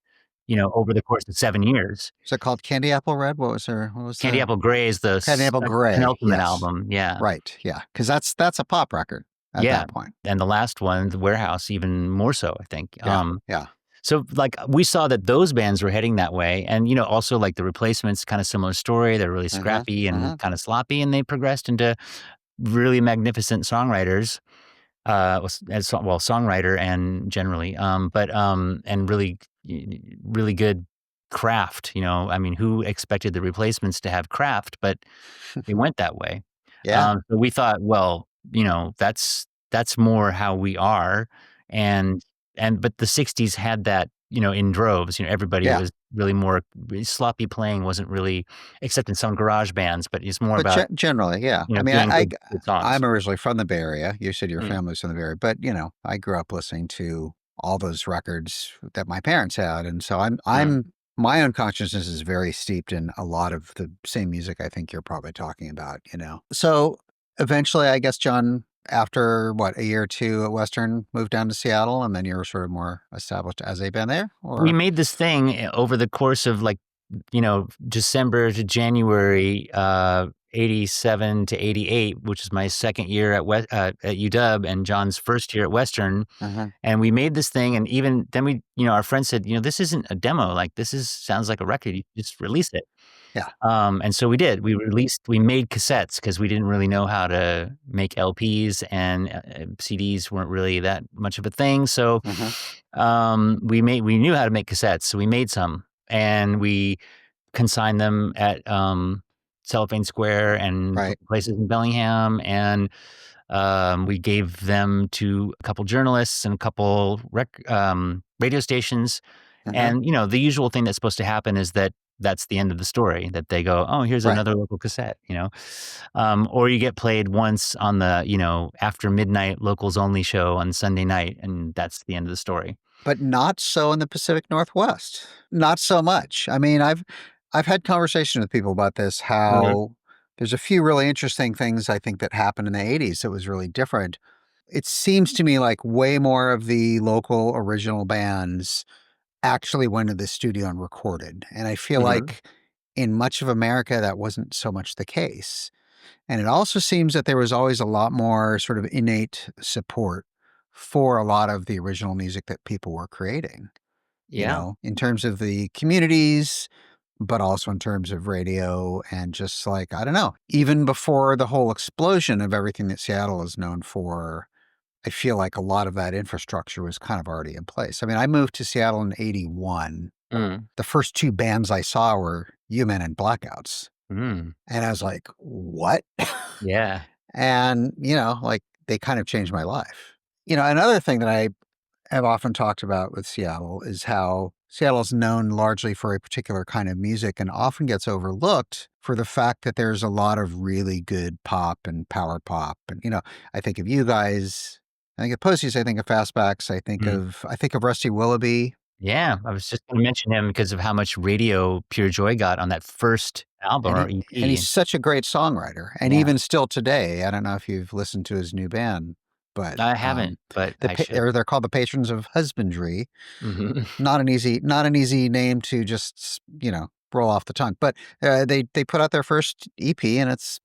over the course of 7 years. Is it called Candy Apple Red? What was Candy the Apple Grey is the Candy Apple Gray? penultimate Yes. album, yeah. Right. Yeah. Because that's a pop record at Yeah, that point. and the last one, The Warehouse, even more so, I think. Yeah. Yeah. So, like, we saw that those bands were heading that way, and, also, like, the Replacements, kinda similar story. They're really Uh-huh. scrappy and Uh-huh. kinda sloppy, and they progressed into really magnificent songwriters, songwriter and generally, and really good craft, I mean, who expected the Replacements to have craft, but they went that way. Yeah. So we thought, well, that's more how we are, and but the '60s had that, in droves. Everybody Yeah. was really more sloppy playing wasn't really, except in some garage bands, but it's more But about, generally, yeah. I mean, doing good songs. I'm originally from the Bay Area. You said your Mm, family's from the Bay Area, but I grew up listening to all those records that my parents had, and so mm. my own consciousness is very steeped in a lot of the same music I think you're probably talking about. So eventually, I guess John, after what, a year or two at Western, moved down to Seattle, and then you were sort of more established as a band there, We or made this thing over the course of like, December to January, 87 to 88, which is my second year at UW and John's first year at Western. uh And we made this thing, and even then our friend said, "This isn't a demo, like, sounds like a record, you just release it." yeah, And so we did. We made cassettes because we didn't really know how to make LPs, and CDs weren't really that much of a thing. So uh we knew how to make cassettes, so we made some, and we consigned them at Cellophane Square and right, places in Bellingham, and we gave them to a couple journalists and a couple radio stations. uh And, the usual thing that's supposed to happen is that's the end of the story, that they go, "Oh, here's right. another local cassette." Or you get played once on the, after midnight locals only show on Sunday night, and that's the end of the story. But not so in the Pacific Northwest. Not so much. I mean, I've had conversations with people about this, Mhm. how there's a few really interesting things I think that happened in the '80s that was really different. It seems to me like way more of the local original bands actually went to the studio and recorded. And I feel Mhm. like in much of America, that wasn't so much the case. And it also seems that there was always a lot more sort of innate support for a lot of the original music that people were creating, Yeah. in terms of the communities. but also in terms of radio and just like, I don't know, even before the whole explosion of everything that Seattle is known for, I feel like a lot of that infrastructure was kind of already in place. I mean, I moved to Seattle in 81. Mm. The first two bands I saw were U-Men and Blackouts. Mm. And I was like, what? Yeah. And, like they kind of changed my life. Another thing that I have often talked about with Seattle is how Seattle is known largely for a particular kind of music and often gets overlooked for the fact that there's a lot of really good pop and power pop. And, I think of you guys, I think of Posies, I think of Fastbacks, Mm. I think of Rusty Willoughby. Yeah, I was just gonna mention him because of how much radio Pure Joy got on that first album And or and EP. he's such a great songwriter. And Yeah, even still today, I don't know if you've listened to his new band, but I haven't, but I should. they're called the Patrons of Husbandry. Mhm. Not an easy name to just, roll off the tongue. But they put out their first EP and it's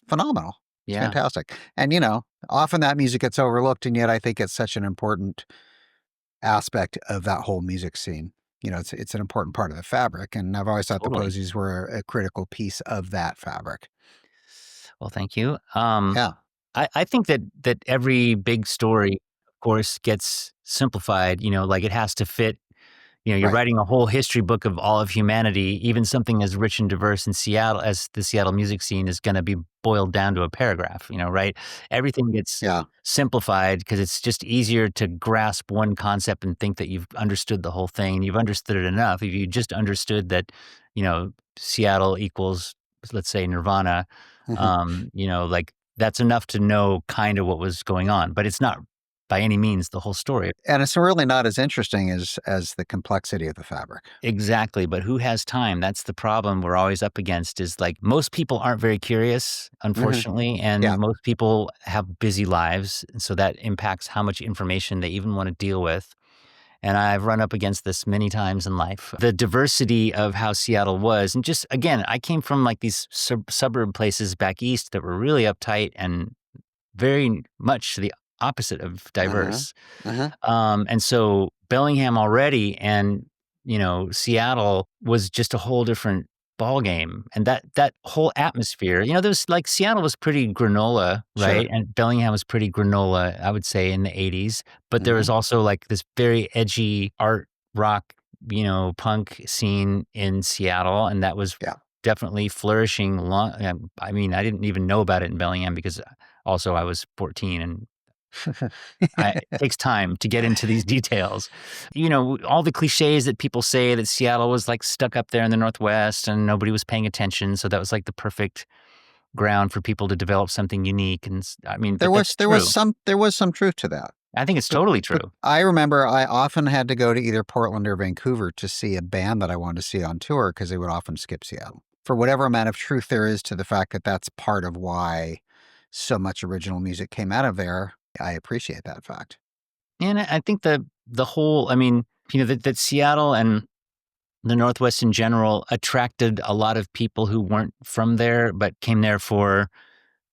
phenomenal. It's Yeah, fantastic. And often that music gets overlooked, and yet I think it's such an important aspect of that whole music scene. It's an important part of the fabric, and I've always thought the totally. Posies were a critical piece of that fabric. Well, thank you. Yeah, I think that every big story, of course, gets simplified, like it has to fit. You're right. writing a whole history book of all of humanity. Even something as rich and diverse in Seattle as the Seattle music scene is gonna be boiled down to a paragraph, right? Everything gets Yeah. simplified because it's just easier to grasp one concept and think that you've understood the whole thing, and you've understood it enough. If you just understood that, Seattle equals, let's say, Nirvana, Mhm. like, that's enough to know kinda what was going on, but it's not by any means the whole story. And it's really not as interesting as the complexity of the fabric. Exactly, but who has time? That's the problem we're always up against is, like, most people aren't very curious, Mhm. unfortunately, and Yeah. most people have busy lives, and so that impacts how much information they even wanna deal with, and I've run up against this many times in life. The diversity of how Seattle was and just again, I came from, like, these suburb places back east that were really uptight and very much the opposite of Uh-huh. diverse. Uh-huh. And so Bellingham already and, Seattle was just a whole different ballgame. And that whole atmosphere, there was like Seattle was pretty granola, right? Sure. And Bellingham was pretty granola, I would say, in the 80s. But there Mhm. was also like this very edgy art rock, punk scene in Seattle. And that was Yeah. definitely flourishing long. I mean, I didn't even know about it in Bellingham because also I was 14 and it takes time to get into these details. All the cliches that people say that Seattle was like stuck up there in the Northwest and nobody was paying attention. So that was like the perfect ground for people to develop something unique. And I mean, There but that's was there was true. some there was some truth to that. I think it's But totally but true. I remember I often had to go to either Portland or Vancouver to see a band that I wanted to see on tour because they would often skip Seattle. For whatever amount of truth there is to the fact that that's part of why so much original music came out of there, I appreciate that fact. And I think the whole, I mean, that Seattle and the Northwest in general attracted a lot of people who weren't from there, but came there for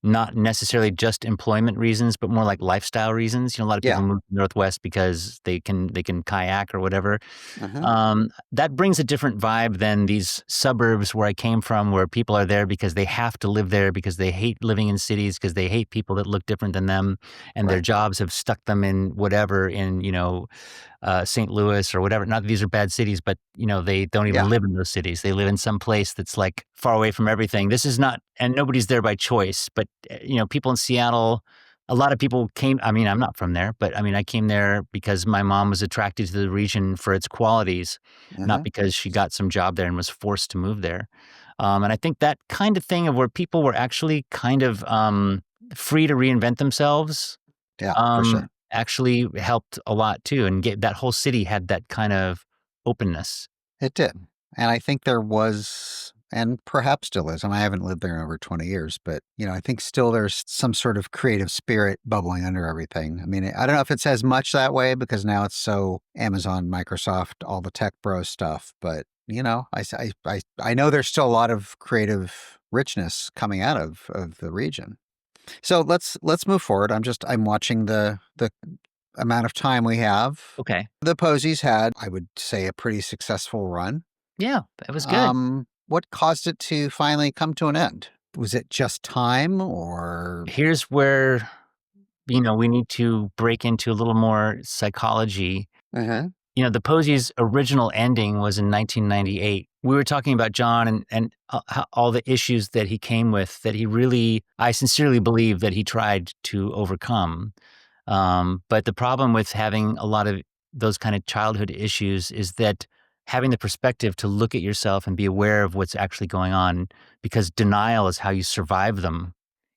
not necessarily just employment reasons, but more like lifestyle reasons. A lot of people Yeah. move to the Northwest because they can kayak or whatever. Uh-huh. That brings a different vibe than these suburbs where I came from, where people are there because they have to live there, because they hate living in cities, because they hate people that look different than them, and their Right. jobs have stuck them in whatever in St. Louis or whatever. Not that these are bad cities, but they don't even Yeah. live in those cities. They live in some place that's like far away from everything. This is not, and nobody's there by choice. But people in Seattle, a lot of people came. I mean, I'm not from there, but I mean, I came there because my mom was attracted to the region for its qualities, not Uh-huh. because she got some job there and was forced to move there. And I think that kind of thing of where people were actually kind of free to reinvent themselves Yeah, for sure. actually helped a lot too, and get that whole city had that kind of openness. It did. And I think there was, and perhaps still is, and I haven't lived there in over 20 years, but, I think still there's some sort of creative spirit bubbling under everything. I mean, I don't know if it's as much that way because now it's so Amazon, Microsoft, all the tech bro stuff, but, I know there's still a lot of creative richness coming out of the region. So let's move forward. I'm watching the amount of time we have. Okay. The Posies had, I would say, a pretty successful run. Yeah, it was good. What caused it to finally come to an end? Was it just time or? Here's where, we need to break into a little more psychology. Uh-huh. The Posies' original ending was in 1998. We were talking about John and how all the issues that he came with that I sincerely believe that he tried to overcome. But the problem with having a lot of those kind of childhood issues is that having the perspective to look at yourself and be aware of what's actually going on, because denial is how you survive them.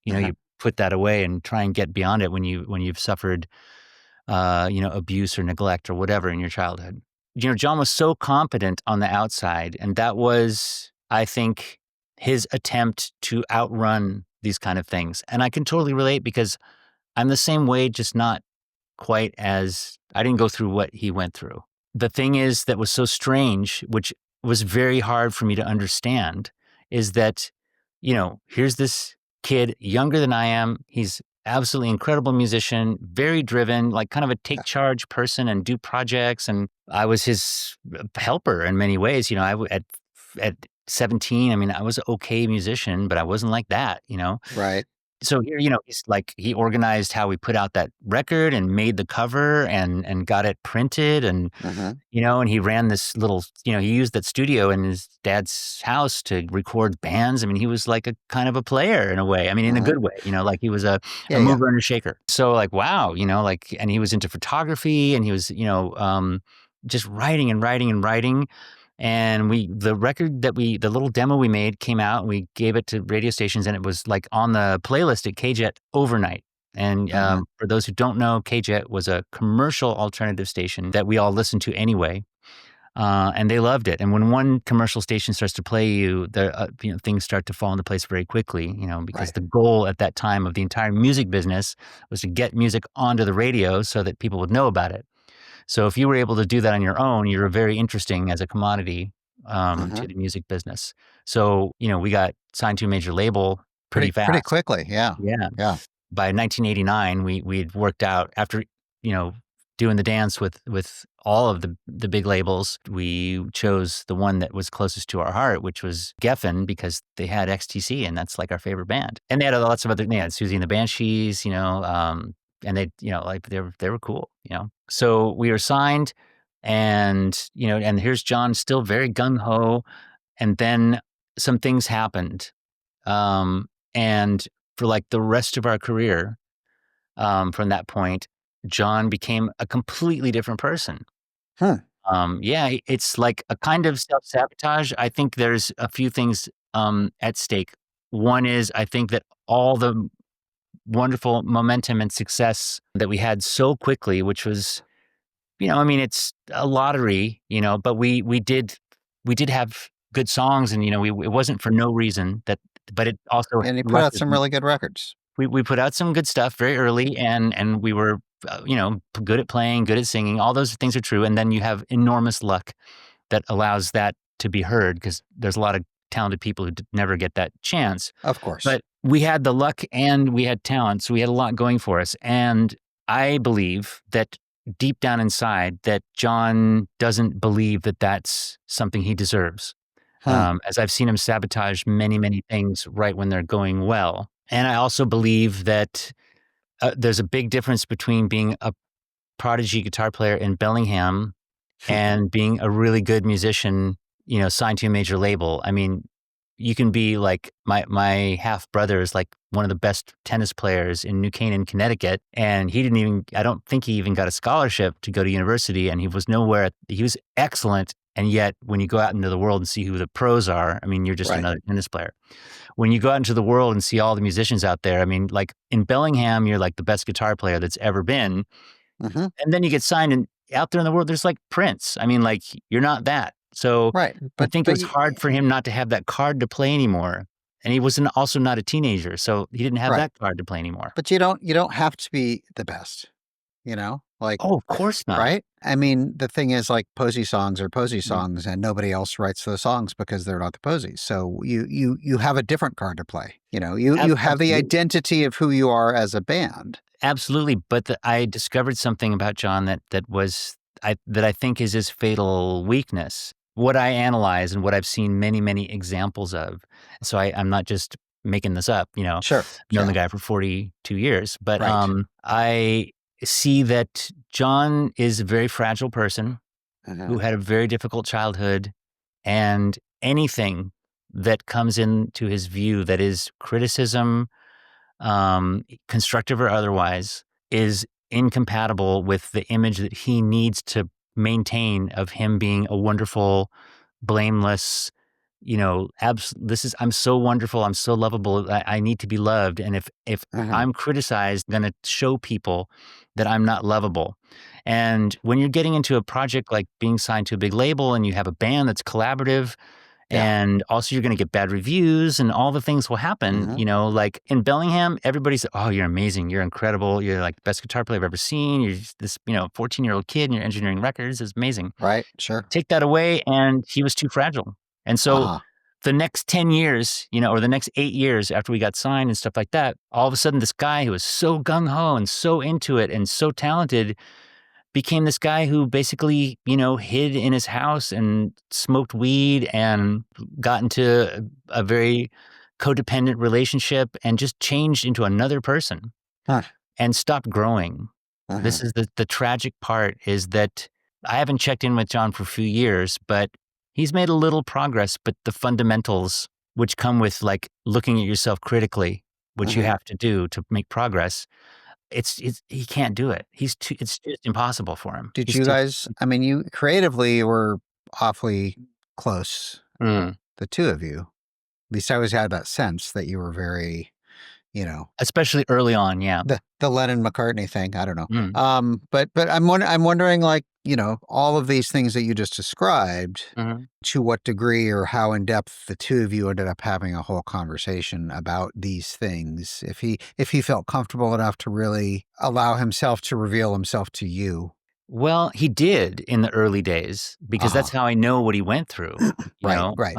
Uh-huh. You put that away and try and get beyond it when you've suffered, abuse or neglect or whatever in your childhood. John was so competent on the outside, and that was, I think, his attempt to outrun these kind of things. And I can totally relate because I'm the same way, just not quite as I didn't go through what he went through. The thing is that was so strange, which was very hard for me to understand, is that, here's this kid younger than I am. He's absolutely incredible musician, very driven, like kind of a take charge person and do projects. And I was his helper in many ways. At 17, I mean, I was an okay musician, but I wasn't like that. Right. So here, he's like, he organized how we put out that record and made the cover and got it printed and, Uh-huh. and he ran this little, he used that studio in his dad's house to record bands. I mean, he was like a kind of a player in a way. I mean, in a Uh-huh. good way, like he was a Yeah, yeah. mover and a shaker. So like, wow, and he was into photography and he was, just writing and writing and writing. And the little demo we made came out and we gave it to radio stations and it was like on the playlist at KJET overnight. And Uh-huh. for those who don't know, KJET was a commercial alternative station that we all listened to anyway. And they loved it. And when one commercial station starts to play things start to fall into place very quickly, because Right. the goal at that time of the entire music business was to get music onto the radio so that people would know about it. So if you were able to do that on your own, you were very interesting as a commodity Uh-huh. to the music business. So, we got signed to a major label pretty Pretty fast. quickly. Yeah. Yeah. Yeah. By 1989, we had worked out after, doing the dance with all of the big labels. We chose the one that was closest to our heart, which was Geffen, because they had XTC, and that's like our favorite band. And they had lots of other, Susie and the Banshees, and they, like they were cool. So we were signed, and and here's John, still very gung ho, and then some things happened, and for like the rest of our career, from that point, John became a completely different person. Huh. Yeah, it's like a kind of self-sabotage. I think there's a few things at stake. One is I think that all the wonderful momentum and success that we had so quickly, which was, I mean, it's a lottery, but we did have good songs, and it wasn't for no reason but it also And you put left out us. some really good records. We put out some good stuff very early, and we were, good at playing, good at singing. All those things are true, and then you have enormous luck that allows that to be heard because there's a lot of talented people who never get that chance. Of course. But we had the luck and we had talent, so we had a lot going for us. And I believe that deep down inside that John doesn't believe that that's something he deserves. Huh. As I've seen him sabotage many, many things right when they're going well. And I also believe that there's a big difference between being a prodigy guitar player in Bellingham and being a really good musician, signed to a major label. I mean, you can be like my half brother is like one of the best tennis players in New Canaan, Connecticut, and I don't think he even got a scholarship to go to university, and he was nowhere. He was excellent, and yet when you go out into the world and see who the pros are, I mean, you're just Right. another tennis player. When you go out into the world and see all the musicians out there, I mean, like in Bellingham, you're like the best guitar player that's ever been, Uh-huh. and then you get signed, and out there in the world, there's like Prince. I mean, like you're not that. So Right. I But think it but was hard for him not to have that card to play anymore. And he was also not a teenager, so he didn't have right. that card to play anymore. But you don't have to be the best, Like, Oh, of course not. right? I mean, the thing is, like, Posey songs are Posey Mm. songs, and nobody else writes those songs because they're not the Posies. So you have a different card to play. You have the Absolutely. identity of who you are as a band. Absolutely. But I discovered something about John that I think is his fatal weakness. what I analyze and what I've seen many, many examples of. So I'm not just making this up, Sure. known the Yeah. guy for 42 years, but Right. I see that Jon is a very fragile person Uh-huh. who had a very difficult childhood, and anything that comes into his view that is criticism, constructive or otherwise, is incompatible with the image that he needs to maintain of him being a wonderful, blameless, I'm so wonderful, I'm so lovable, I need to be loved. And if Uh-huh. I'm criticized, I'm gonna show people that I'm not lovable. And when you're getting into a project like being signed to a big label and you have a band that's collaborative, Yeah. and also you're gonna get bad reviews and all the things will happen, Uh-huh. like in Bellingham, everybody said, "Oh, you're amazing. You're incredible. You're like the best guitar player I've ever seen. You're just this, 14-year-old kid and you're engineering records. It's amazing." Right. Sure. Take that away and he was too fragile. And so Uh-huh. the next 10 years, or the next 8 years after we got signed and stuff like that, all of a sudden this guy who was so gung ho and so into it and so talented became this guy who basically, hid in his house and smoked weed and got into a very codependent relationship and just changed into another person Huh. and stopped growing. Uh-huh. This is the tragic part, is that I haven't checked in with Jon for a few years, but he's made a little progress, but the fundamentals which come with like looking at yourself critically, which you Uh-huh. have to do to make progress, it's he can't do it. It's just impossible for him. Did He's you too guys, I mean, you creatively were awfully close, Mm. the two of you. At least I always had that sense that you were very, you know, Especially early on, yeah. the Lennon McCartney thing. I don't know. Mm. But I'm wondering, like, all of these things that you just described, Mhm. to what degree or how in depth the two of you ended up having a whole conversation about these things. If he felt comfortable enough to really allow himself to reveal himself to you. Well, he did in the early days because Uh-huh. that's how I know what he went through, you Right, know? right.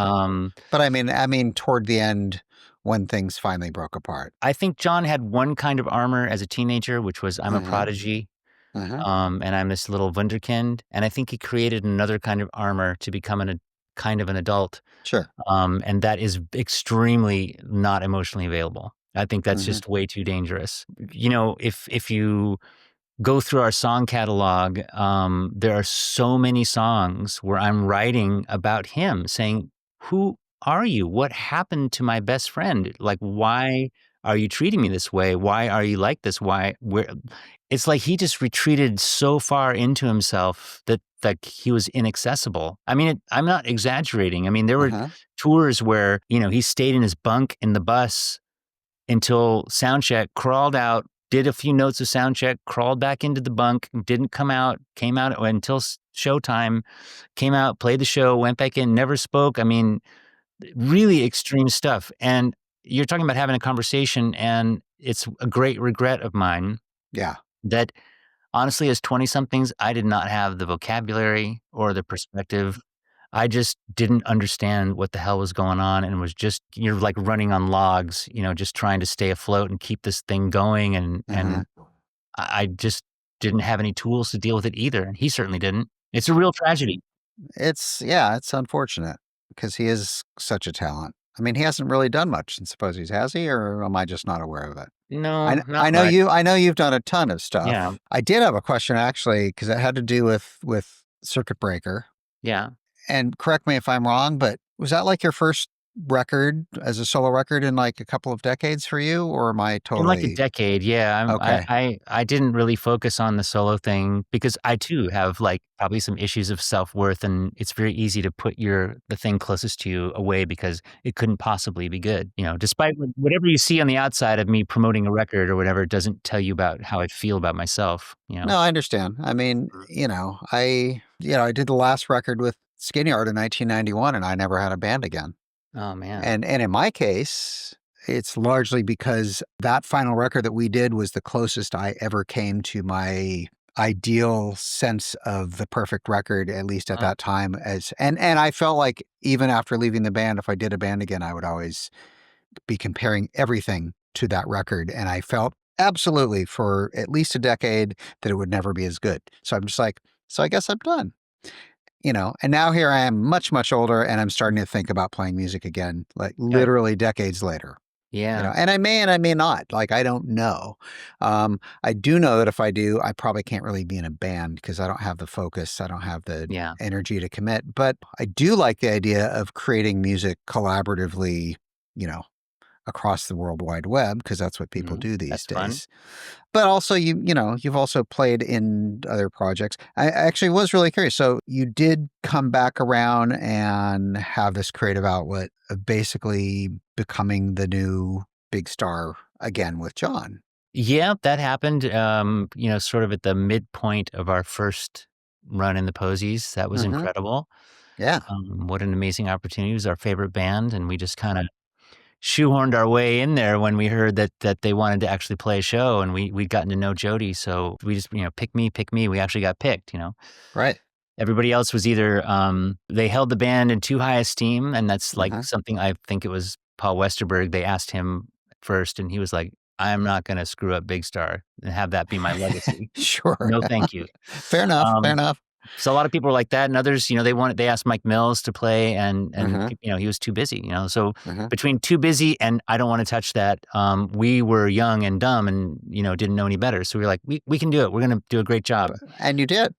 But I mean, toward the end, when things finally broke apart. I think Jon had one kind of armor as a teenager, which was I'm a Uh-huh. prodigy, Uh-huh. and I'm this little wunderkind, and I think he created another kind of armor to become a kind of an adult, Sure. and that is extremely not emotionally available. I think that's Uh-huh. just way too dangerous. If you go through our song catalog, there are so many songs where I'm writing about him saying, "Who are you? What happened to my best friend? Like, why are you treating me this way? Why are you like this? Why?" Where it's like he just retreated so far into himself that like he was inaccessible. I mean, I'm not exaggerating. I mean, there were Uh-huh. tours where he stayed in his bunk in the bus until sound check, crawled out, did a few notes of sound check, crawled back into the bunk, didn't come out, came out until showtime, came out, played the show, went back in, never spoke. I mean, really extreme stuff. And you're talking about having a conversation, and it's a great regret of mine Yeah. that honestly, as 20 somethings, I did not have the vocabulary or the perspective. I just didn't understand what the hell was going on, and was just you're like running on logs, just trying to stay afloat and keep this thing going. And Uh-huh. I just didn't have any tools to deal with it either. And he certainly didn't. It's a real tragedy. It's unfortunate because he is such a talent. I mean, he hasn't really done much in Posies, has he? Or am I just not aware of it? No, I not know much. you've done a ton of Yeah. stuff. I did have a question actually, because it had to do with Circuit Breaker. Yeah. And correct me if I'm wrong, but was that like your first record as a solo record in like a couple of decades for you, or am I In like a totally decade, yeah. okay? I didn't really focus on the solo thing because I too have like probably some issues of self-worth, and it's very easy to put the thing closest to you away because it couldn't possibly be good. Despite whatever you see on the outside of me promoting a record or whatever, it doesn't tell you about how I feel about myself. No, I understand. I mean, Mm. I did the last record with Skinny Art in 1991, and I never had a band again. Oh man. And in my case, it's largely because that final record that we did was the closest I ever came to my ideal sense of the perfect record, at least at Uh, that time. And I felt like even after leaving the band, if I did a band again, I would always be comparing everything to that record. And I felt absolutely for at least a decade that it would never be as good. So I'm just like, so I guess I'm done. and now here I am much, much older, and I'm starting to think about playing music again, like Good. literally decades later. Yeah. And I may not. Like, I don't know. I do know that if I do, I probably can't really be in a band because I don't have the focus. I don't have the Yeah. energy to commit. But I do like the idea of creating music collaboratively, you know, across the World Wide Web, because that's what people do these That's fun. days. But also, you've also played in other projects. I actually was really curious. So you did come back around and have this creative outlet of basically becoming the new big star again with Jon. Yeah, that happened, sort of at the midpoint of our first run in the Posies. That was Hmm. incredible. Yeah. What an amazing opportunity. It was our favorite band, and we just kinda shoehorned our way in there when we heard that they wanted to actually play a show, and we'd gotten to know Jody, so we just, pick me, pick me. We actually got picked. Right. Everybody else was either, they held the band in too high esteem, and that's, like, Hmm. something I think it was Paul Westerberg, they asked him first, and he was like, "I'm not gonna screw up Big Star and have that be my legacy. Sure. No, thank you." Fair enough. Fair Um, enough. so a lot of people were like that, and others, they asked Mike Mills to play and, Hmm. he was too busy. So Hmm. between too busy and I don't wanna touch that, we were young and dumb and, didn't know any better, so we were like, "We can do it. We're gonna do a great job." And you did.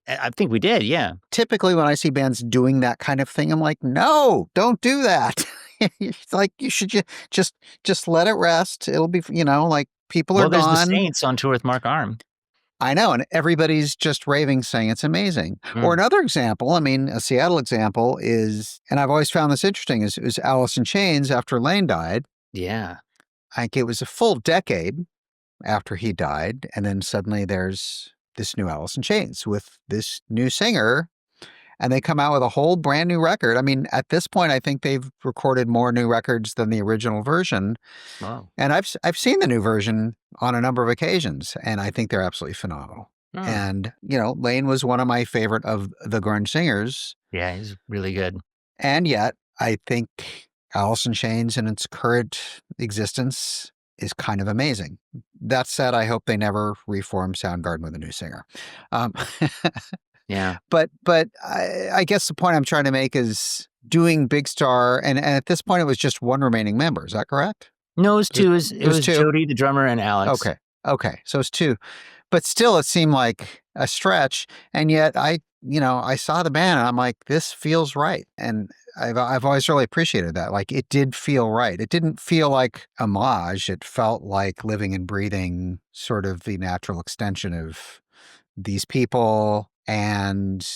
I think we did, yeah. Typically, when I see bands doing that kind of thing, I'm like, no, don't do that. It's like you should just let it rest. It'll be, like people are Well, there's the gone. Saints on tour with Mark Arm. I know, and everybody's just raving, saying it's amazing. Or Mm, another example, I mean, a Seattle example is, and I've always found this interesting, is Alice in Chains after Lane died. yeah. I think it was a full decade after he died, and then suddenly there's this new Alice in Chains with this new singer, and they come out with a whole brand new record. I mean, at this point, I think they've recorded more new records than the original version, Wow. and I've seen the new version on a number of occasions, and I think they're absolutely phenomenal. Hmm. And Lane was one of my favorite of the grunge singers, Yeah, he's really good. and yet I think Alice in Chains in its current existence is kind of amazing. That said, I hope they never reform Soundgarden with a new singer. Um, Yeah. but I guess the point I'm trying to make is doing Big Star, and at this point it was just one remaining member. Is that correct? No, it was It was, 2. it It was was two. Jody, the drummer, and Alex. Okay, okay, so it's two, but still, it seemed like a stretch. And yet, I saw the band, and I'm like, this feels right. And I've always really appreciated that. Like, it did feel right. It didn't feel like homage. It felt like living and breathing, sort of the natural extension of these people and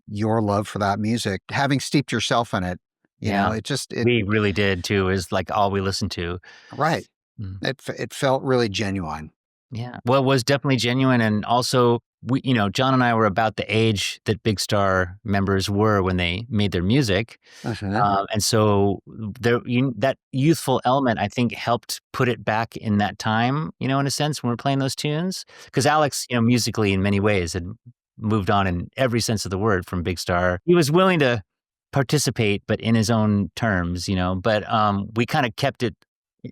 your love for that music, having steeped yourself in it. Yeah. It We really did too, is, like, all we listened to. right. Mm. It felt really genuine. Yeah. Well, it was definitely genuine, and also John and I were about the age that Big Star members were when they made their music, Uh-huh. and so that youthful element, I think, helped put it back in that time, in a sense, when we're playing those tunes. Because Alex, musically in many ways had moved on in every sense of the word from Big Star. He was willing to participate, but in his own terms. But we kind of kept it.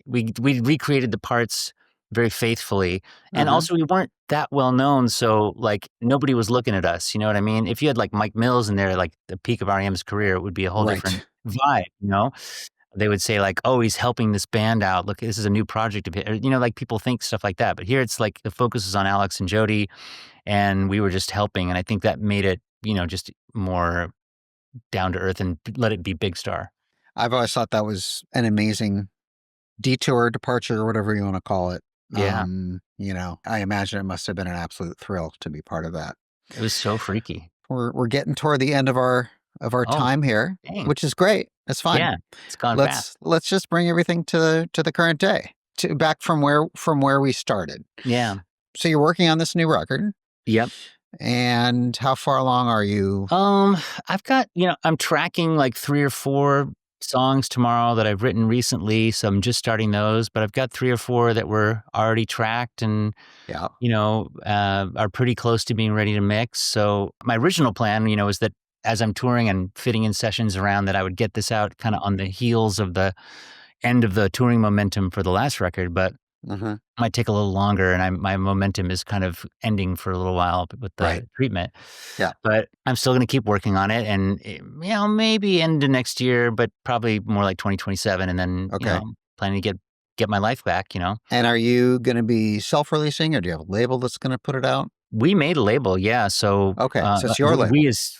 We recreated the parts very faithfully, and Uh-huh. also we weren't that well known, so, like, nobody was looking at us, you know what I mean? If you had, like, Mike Mills in there, like, the peak of R.E.M's career, it would be a whole different Right. vibe. They would say, like, "Oh, he's helping this band out. Look, this is a new project of his," like, people think stuff like that, but here it's like the focus is on Alex and Jody, and we were just helping, and I think that made it, just more down to earth and let it be Big Star. I've always thought that was an amazing detour, departure, or whatever you want to call it. Yeah, I imagine it must have been an absolute thrill to be part of that. it was so freaky. We're getting toward the end of our Oh, time here, dang. which is great. That's fine. Yeah, it's gone fast. Let's just bring everything to the current day, to back from where we started. Yeah. So you're working on this new record, Yep. and how far along are you? I've got, I'm tracking like 3 or 4 songs tomorrow that I've written recently, so I'm just starting those, but I've got 3 or 4 that were already tracked and, Yeah. are pretty close to being ready to mix. So my original plan, is that as I'm touring and fitting in sessions around, that I would get this out kind of on the heels of the end of the touring momentum for the last record, but Mhm. Might take a little longer, and my momentum is kind of ending for a little while with Right. the treatment. Yeah. But I'm still gonna keep working on it and, maybe into next year, but probably more like 2027, and then, Okay. planning to get my life back, And are you gonna be self-releasing, or do you have a label that's gonna put it out? We made a label, yeah, so, Okay, so it's your label.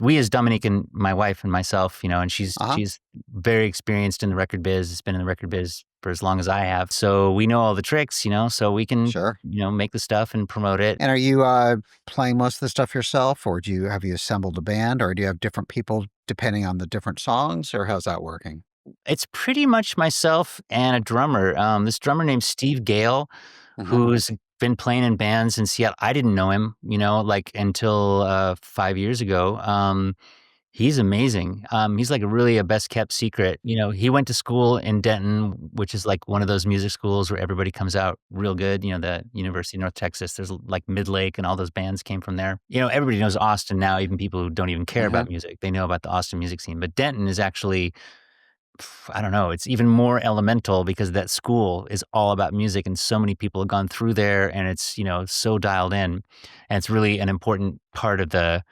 we as Dominique and my wife and myself, and Uh-huh. she's very experienced in the record biz, has been in the record biz for as long as I have, so we know all the tricks, so we can, Sure. make the stuff and promote it. And are you, playing most of the stuff yourself, or have you assembled a band, or do you have different people depending on the different songs, or how's that working? It's pretty much myself and a drummer, this drummer named Steve Gale, Mhm. who's been playing in bands in Seattle. I didn't know him, like, until, 5 years ago. He's amazing. He's like really a best kept secret. He went to school in Denton, which is like one of those music schools where everybody comes out real good. The University of North Texas. There's like Midlake and all those bands came from there. Everybody knows Austin now, even people who don't even care Mhm. about music. They know about the Austin music scene. But Denton is actually, I don't know, it's even more elemental because that school is all about music and so many people have gone through there and it's, so dialed in. And it's really an important part of the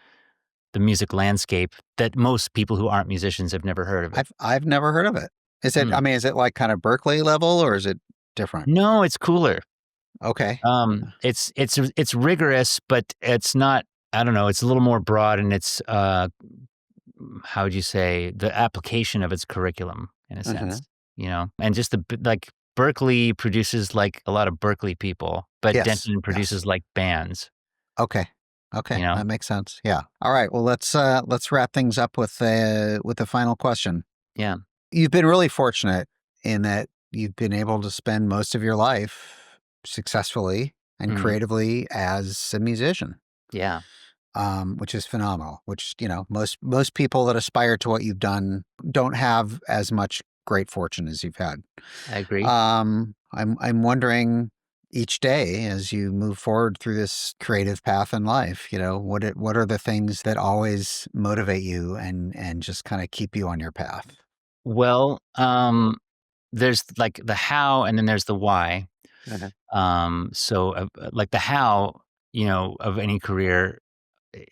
music landscape that most people who aren't musicians have never heard of it. I've never heard of it. Mm. Is it like kind of Berkeley level, or is it different? No, it's cooler. Okay. It's rigorous, but it's not, I don't know, it's a little more broad and it's, how would you say, the application of its curriculum in a Mhm. sense, and just like Berkeley produces like a lot of Berkeley people, but Yes, Denton yes. produces like bands, Okay. you Okay, know? that makes sense. Yeah. All right, well, let's wrap things up with the final question. Yeah. You've been really fortunate in that you've been able to spend most of your life successfully and Mhm. creatively as a musician, Yeah. which is phenomenal. Which most people that aspire to what you've done don't have as much great fortune as you've had. I agree. I'm wondering each day as you move forward through this creative path in life, what are the things that always motivate you and just kind of keep you on your path? Well, there's like the how and then there's the why. Mhm. So, like the how, of any career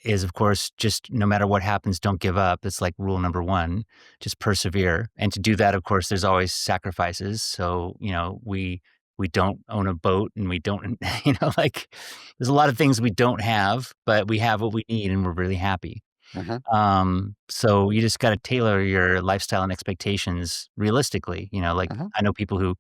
is, of course, just no matter what happens, don't give up. It's like rule number one, just persevere. And to do that, of course, there's always sacrifices. So, we don't own a boat and we don't, like there's a lot of things we don't have, but we have what we need and we're really happy. Mhm. So you just got to tailor your lifestyle and expectations realistically. Like Mhm. I know people who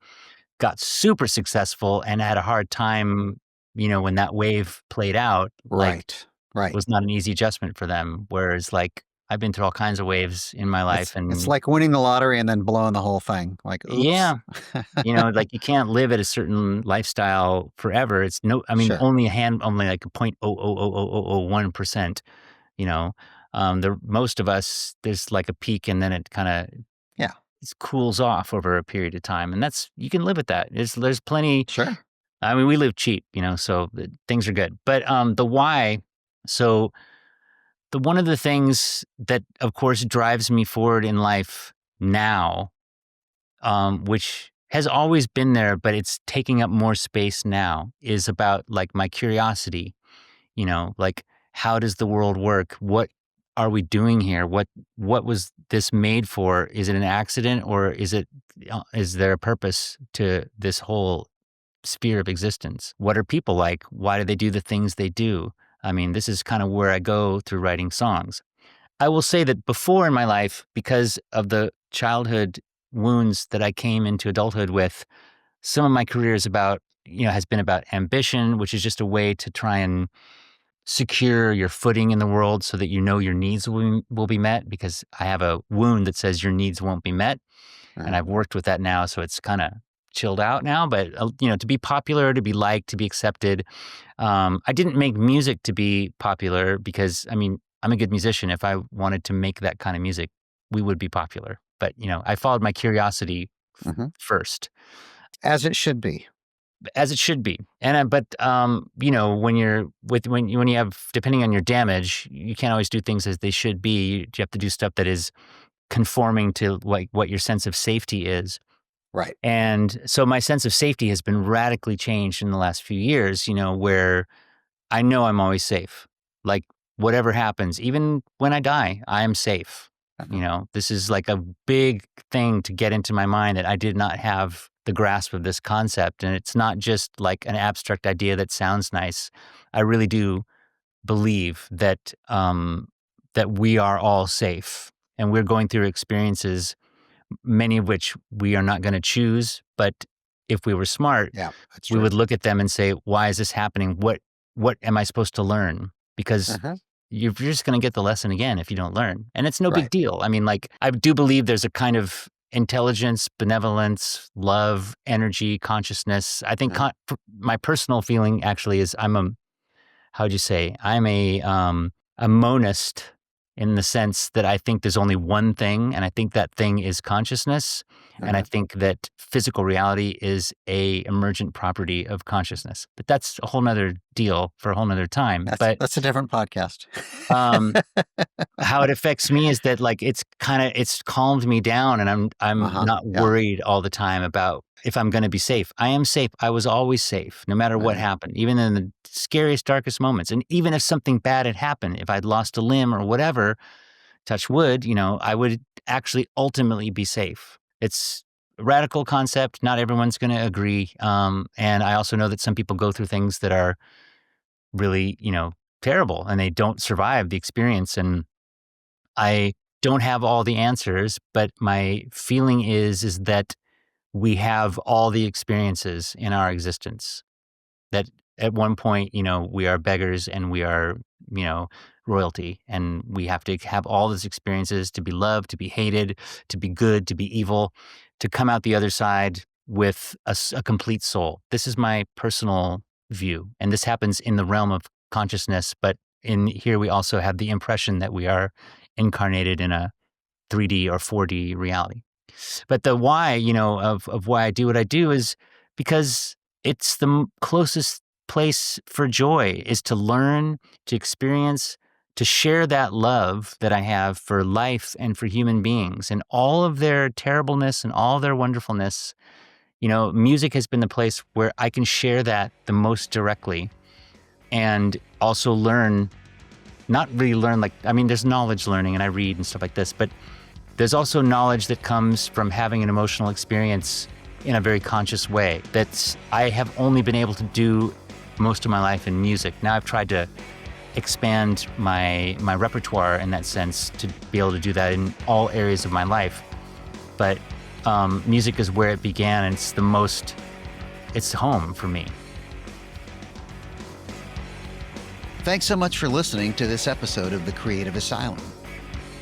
got super successful and had a hard time, when that wave played out, like Right. Right. was not an easy adjustment for them. Whereas like I've been through all kinds of waves in my life It's and like winning the lottery and then blowing the whole thing. Like, oops. yeah, like you can't live at a certain lifestyle forever. It's no, I mean, Sure. only like a 0.00001%, you know, the most of us, there's like a peak and then it kind of Yeah. cools off over a period of time. And you can live with that. There's plenty. Sure. I mean, we live cheap, so things are good. But the why, so the one of the things that, of course, drives me forward in life now, which has always been there, but it's taking up more space now, is about like my curiosity. Like how does the world work? What are we doing here? What was this made for? Is it an accident, or is there a purpose to this whole sphere of existence? What are people like? Why do they do the things they do? I mean, this is kind of where I go through writing songs. I will say that before in my life, because of the childhood wounds that I came into adulthood with, some of my career has been about ambition, which is just a way to try and secure your footing in the world so that your needs will be met, because I have a wound that says your needs won't be met. And Mhm. I've worked with that now, so it's kind of chilled out now. But to be popular, to be liked, to be accepted. I didn't make music to be popular because I mean I'm a good musician. If I wanted to make that kind of music, we would be popular. But I followed my curiosity Mhm. first, As it should be. as it should be. And but when when you have, depending on your damage, you can't always do things as they should be. You have to do stuff that is conforming to like what your sense of safety is. Right. And so my sense of safety has been radically changed in the last few years, where I know I'm always safe. Like whatever happens, even when I die, I am safe. This is like a big thing to get into my mind that I did not have the grasp of this concept. And it's not just like an abstract idea that sounds nice. I really do believe that we are all safe and we're going through experiences, many of which we are not going to choose. But if we were smart, Yeah, that's we true. would look at them and say, why is this happening? What am I supposed to learn? Because you're just going to get the lesson again if you don't learn. And it's no big Right. deal. I mean, like, I do believe there's a kind of intelligence, benevolence, love, energy, consciousness. I think my personal feeling actually is how'd you say? I'm a monist in the sense that I think there's only one thing, and I think that thing is consciousness. And I think that physical reality is a emergent property of consciousness. But that's a whole nother deal for a whole nother time. That's a different podcast. Um, how it affects me is that like it's calmed me down, and I'm not worried all the time about if I'm going to be safe. I am safe. I was always safe, no matter what happened, even in the scariest, darkest moments. And even if something bad had happened, if I'd lost a limb or whatever, touch wood, I would actually ultimately be safe. It's a radical concept. Not everyone's going to agree. And I also know that some people go through things that are really, terrible and they don't survive the experience. And I don't have all the answers, but my feeling is that we have all the experiences in our existence. That at one point, we are beggars and we are, royalty, and we have to have all those experiences to be loved, to be hated, to be good, to be evil, to come out the other side with a complete soul. This is my personal view, and this happens in the realm of consciousness. But in here, we also have the impression that we are incarnated in a 3D or 4D reality. But the why, of why I do what I do is because it's the closest place for joy, is to learn, to experience, to share that love that I have for life and for human beings and all of their terribleness and all their wonderfulness. Music has been the place where I can share that the most directly and also learn, not really learn there's knowledge learning and I read and stuff like this, but there's also knowledge that comes from having an emotional experience in a very conscious way I have only been able to do most of my life in music. Now I've tried to expand my repertoire in that sense to be able to do that in all areas of my life. But music is where it began, and it's home for me. Thanks so much for listening to this episode of The Creative Asylum.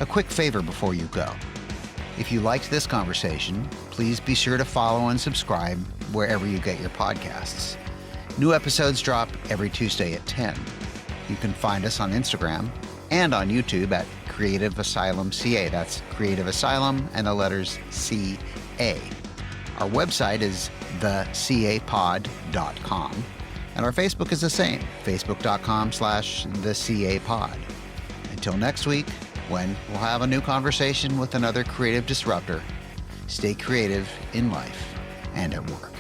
A quick favor before you go. If you liked this conversation, please be sure to follow and subscribe wherever you get your podcasts. New episodes drop every Tuesday at 10. You can find us on Instagram and on YouTube at Creative Asylum CA. That's Creative Asylum and the letters CA. Our website is thecapod.com. And our Facebook is the same, facebook.com/thecapod. Until next week, when we'll have a new conversation with another creative disruptor, stay creative in life and at work.